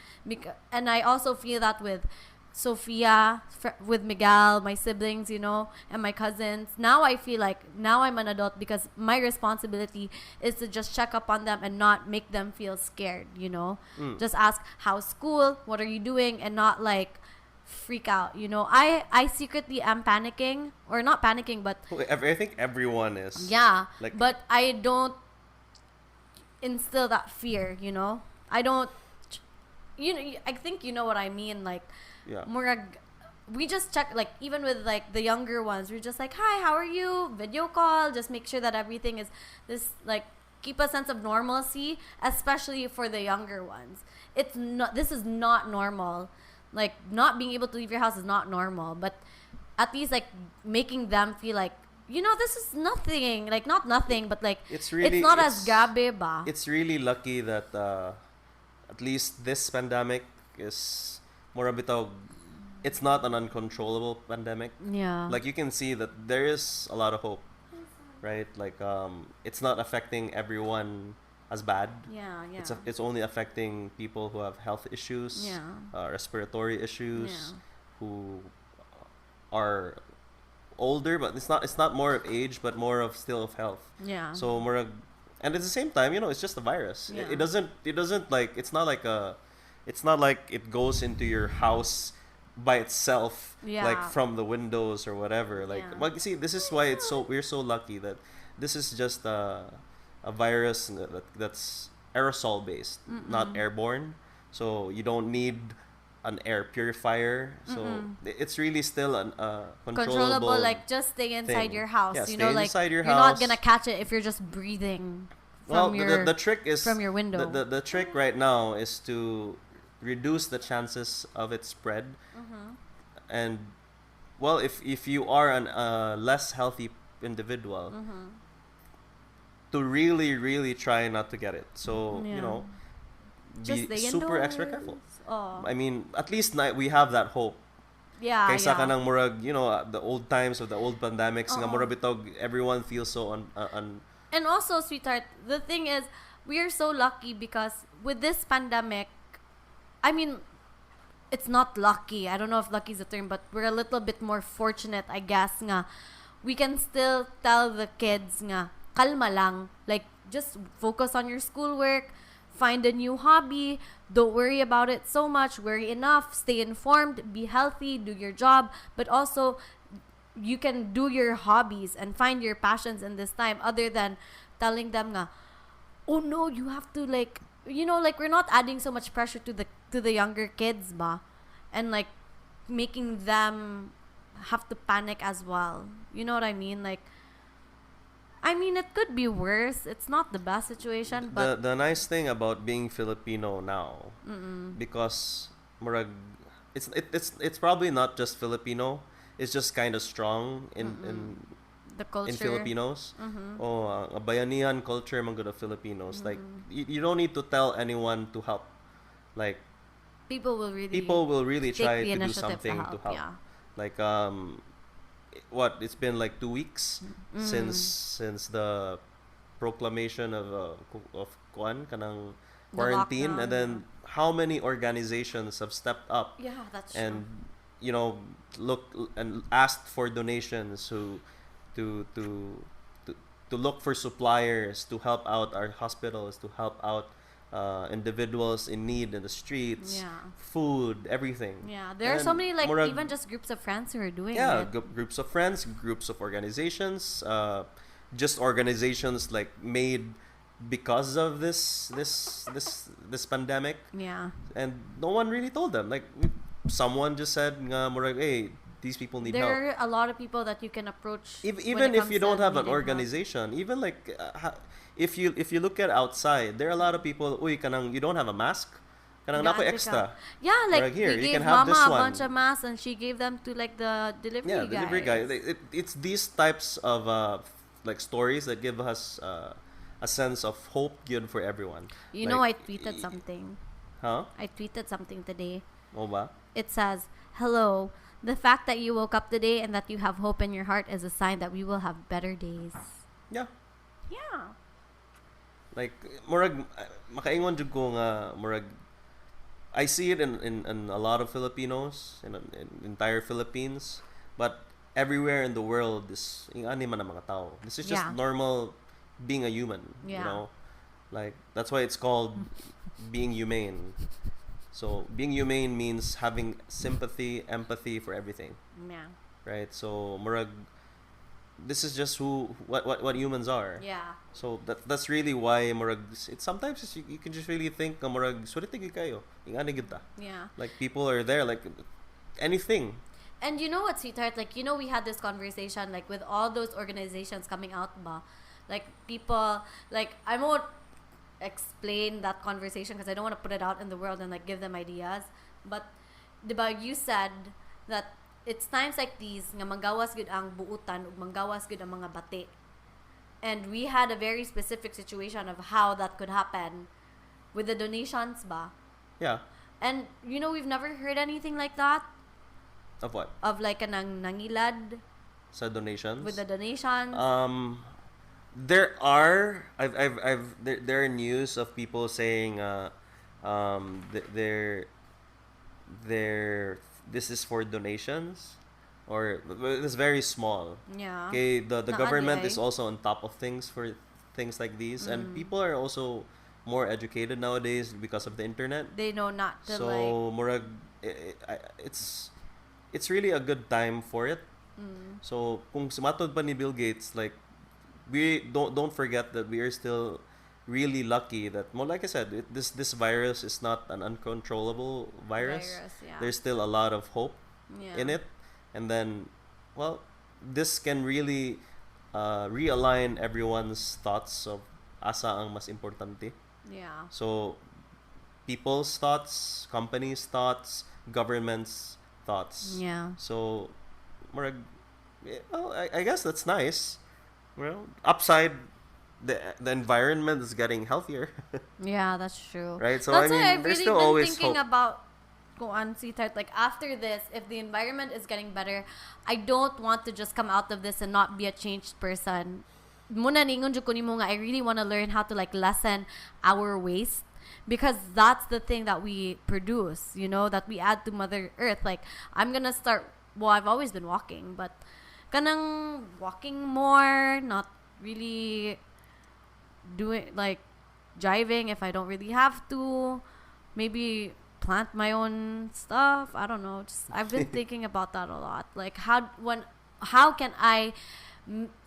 And I also feel that with Sophia, with Miguel, my siblings, you know, and my cousins. Now I feel like now I'm an adult because my responsibility is to just check up on them and not make them feel scared, you know. Just ask, how's school? What are you doing? And not like freak out, you know. I secretly am panicking, or not panicking, but
I think everyone is.
Yeah, like, but I don't instill that fear, you know. I don't, you know. I think you know what I mean. Like, murag, we just check, like, even with like the younger ones, we're just like, hi, how are you? Video call, just make sure that everything is this, like, keep a sense of normalcy, especially for the younger ones. It's not. This is not normal. Like, not being able to leave your house is not normal, but at least like making them feel like, you know, this is nothing. Like, not nothing, but like it's not as grabe ba.
It's really lucky that at least this pandemic is more bitaw. It's not an uncontrollable pandemic.
Yeah.
Like, you can see that there is a lot of hope, right? Like, it's not affecting everyone as bad.
Yeah.
It's only affecting people who have health issues, respiratory issues, who are older, but it's not more of age, but more of still of health.
Yeah.
So more of, and at the same time, you know, it's just a virus.
Yeah.
It doesn't like, it's not like it goes into your house by itself, like from the windows or whatever. Like, well, you see, this is why we're so lucky that this is just a virus that's aerosol based, not airborne. So you don't need an air purifier. So it's really still a controllable.
Like, just stay inside your house.
Yeah,
you know, like
you're
not gonna catch it if you're just breathing from
the trick is
from your window.
The trick right now is to reduce the chances of its spread. And well, if you are a less healthy individual, to really try not to get it. So, you know, be super extra careful. I mean, at least we have that hope.
Yeah,
Kaysa ka ng murag, you know, the old times of the old pandemics, nga murag bitog, everyone feels so
And also, sweetheart, the thing is, we are so lucky because with this pandemic, I mean, it's not lucky. I don't know if lucky is the term, but we're a little bit more fortunate, I guess, nga. We can still tell the kids nga, kalma lang. Like, just focus on your schoolwork, find a new hobby, don't worry about it so much, worry enough, stay informed, be healthy, do your job, but also you can do your hobbies and find your passions in this time, other than telling them nga, oh no, you have to, like, you know, like, we're not adding so much pressure to the younger kids ba, and like making them have to panic as well. You know what I mean? Like, I mean, it could be worse. It's not the best situation, but
the nice thing about being Filipino now, because murag, it's probably not just Filipino. It's just kind of strong in
The culture.
in Filipinos. Oh, a bayanihan culture man good of Filipinos. Like you don't need to tell anyone to help. Like
People will really take
try
the
to do
initiative
something to help.
Yeah.
Like what it's been like 2 weeks since the proclamation of Kwan kanang
The
quarantine,
lockdown,
and then how many organizations have stepped up
Yeah, that's
and
true.
look and asked for donations to to to look for suppliers to help out our hospitals, to help out individuals in need in the streets,
Yeah.
food, everything.
Yeah, there are so
And
many like
murag,
even just groups of friends who are doing
yeah,
it.
groups of friends, groups of organizations, just organizations like made because of this pandemic,
Yeah.
and no one really told them. Like someone just said, nga, murag, hey, these people need help.
There are a lot of people that you can approach.
Even if you don't have an organization, even like if you look at outside, there are a lot of people. Uy, kanang you don't have a mask. Kanang na extra.
Yeah, like
Like, here,
we
you
gave
can have
Mama
this
a
one.
bunch of masks and she gave them to like the delivery guys.
Delivery guy. It's these types of like stories that give us a sense of hope good for everyone.
You
like,
know, I tweeted something.
Huh?
I tweeted something today.
O ba?
It says, "Hello. The fact that you woke up today and that you have hope in your heart is a sign that we will have better days."
Yeah.
Yeah.
Like murag makaingon jud ko nga murag I see it in a lot of Filipinos in entire Philippines, but everywhere in the world is ani man ang mga tao. This is just normal being a human, you know? Like that's why it's called being humane. So being humane means having sympathy, empathy for everything.
Yeah.
Right? So murag this is just what humans are.
Yeah.
So that's really why murag it sometimes you can just really think nga murag surete gid kayo. Ingani gid ta.
Yeah.
Like people are there like anything.
And you know what, sweetheart? Like, you know, we had this conversation like with all those organizations coming out ba? Like people like I won't explain that conversation because I don't want to put it out in the world and like give them ideas. But diba you said that it's times like these nga manggawas gud ang buutan ug manggawas gud ang mga bati. And we had a very specific situation of how that could happen with the donations ba?
Yeah.
And you know, we've never heard anything like that.
Of what?
Of like a nangilad
Sa donations?
with the donations.
There are there are news of people saying they're this is for donations or it's very small.
Yeah.
Okay, the
Na
government
adi ay.
is also on top of things for things like these, and people are also more educated nowadays because of the internet.
They know not to
So
like.
murag it's really a good time for it. So kung sumatod pa ni Bill Gates, like we don't forget that we are still really lucky that more like I said this virus is not an uncontrollable virus.
Yeah.
There's still a lot of hope
Yeah.
in it, and then well this can really realign everyone's thoughts of asa ang mas importante.
Yeah.
So people's thoughts, companies' thoughts, governments' thoughts.
Yeah.
So murag well, I guess that's nice. Well, upside the environment is getting healthier.
Yeah, that's true.
Right? So
That's
I
why
mean
I've
there's
really
still
been
always
thinking
hope.
about sweetheart, like after this, if the environment is getting better, I don't want to just come out of this and not be a changed person. Muna ningon jud ko nimo nga I really want to learn how to like lessen our waste because that's the thing that we produce, you know, that we add to Mother Earth. Like I'm gonna start. Well, I've always been walking, but kanang walking more, not really doing like driving if I don't really have to. Maybe plant my own stuff. I don't know. Just I've been thinking about that a lot. Like how can I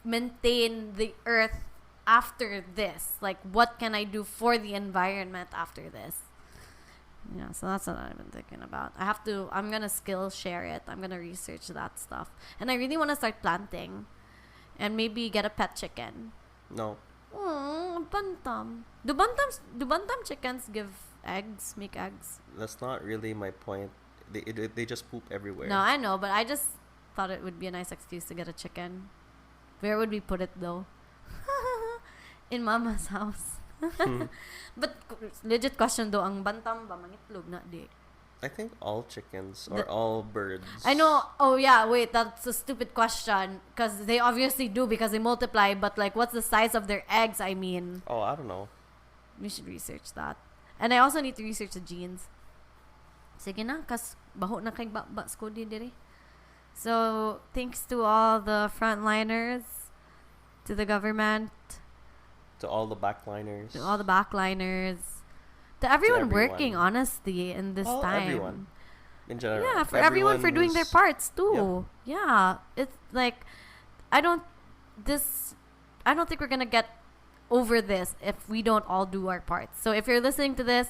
maintain the earth after this? Like what can I do for the environment after this? Yeah, so that's what I've been thinking about. I'm gonna skill share it. I'm gonna research that stuff. And I really want to start planting. And maybe get a pet chicken.
No.
Bantam. Do bantam chickens make eggs?
That's not really my point. They just poop everywhere.
No, I know, but I just thought it would be a nice excuse to get a chicken. Where would we put it though? In Mama's house. But legit question though, ang bantam ba mangitlog na di?
I think all chickens or all birds.
I know. Oh yeah, wait, that's a stupid question because they obviously do because they multiply. But like, what's the size of their eggs? I mean.
Oh, I don't know.
We should research that, and I also need to research the genes. Sige na, kas baho na kay bas ko di dire. So thanks to all the frontliners, to the government,
to all the backliners,
to everyone working honestly in this time.
Everyone. In general.
Yeah, for everyone for doing their parts too. Yeah, it's like I don't think we're gonna get over this if we don't all do our parts. So if you're listening to this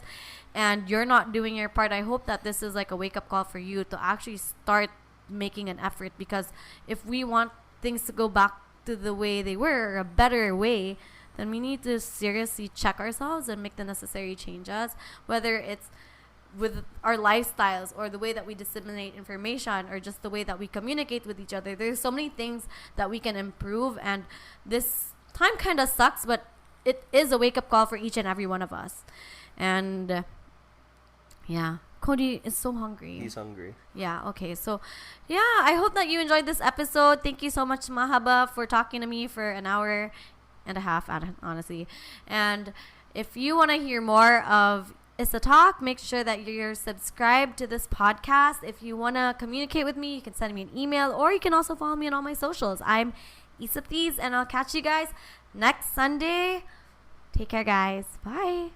and you're not doing your part, I hope that this is like a wake-up call for you to actually start making an effort, because if we want things to go back to the way they were, a better way, then we need to seriously check ourselves and make the necessary changes, whether it's with our lifestyles or the way that we disseminate information or just the way that we communicate with each other. There's so many things that we can improve, and this time kind of sucks, but it is a wake-up call for each and every one of us. And yeah, Cody is so hungry.
He's hungry.
Yeah, okay. So yeah, I hope that you enjoyed this episode. Thank you so much, Mahaba, for talking to me for an hour and a half, honestly. And if you want to hear more of Issatalk, make sure that you're subscribed to this podcast. If you want to communicate with me, you can send me an email, or you can also follow me on all my socials. I'm Issatalk, and I'll catch you guys next Sunday. Take care, guys. Bye.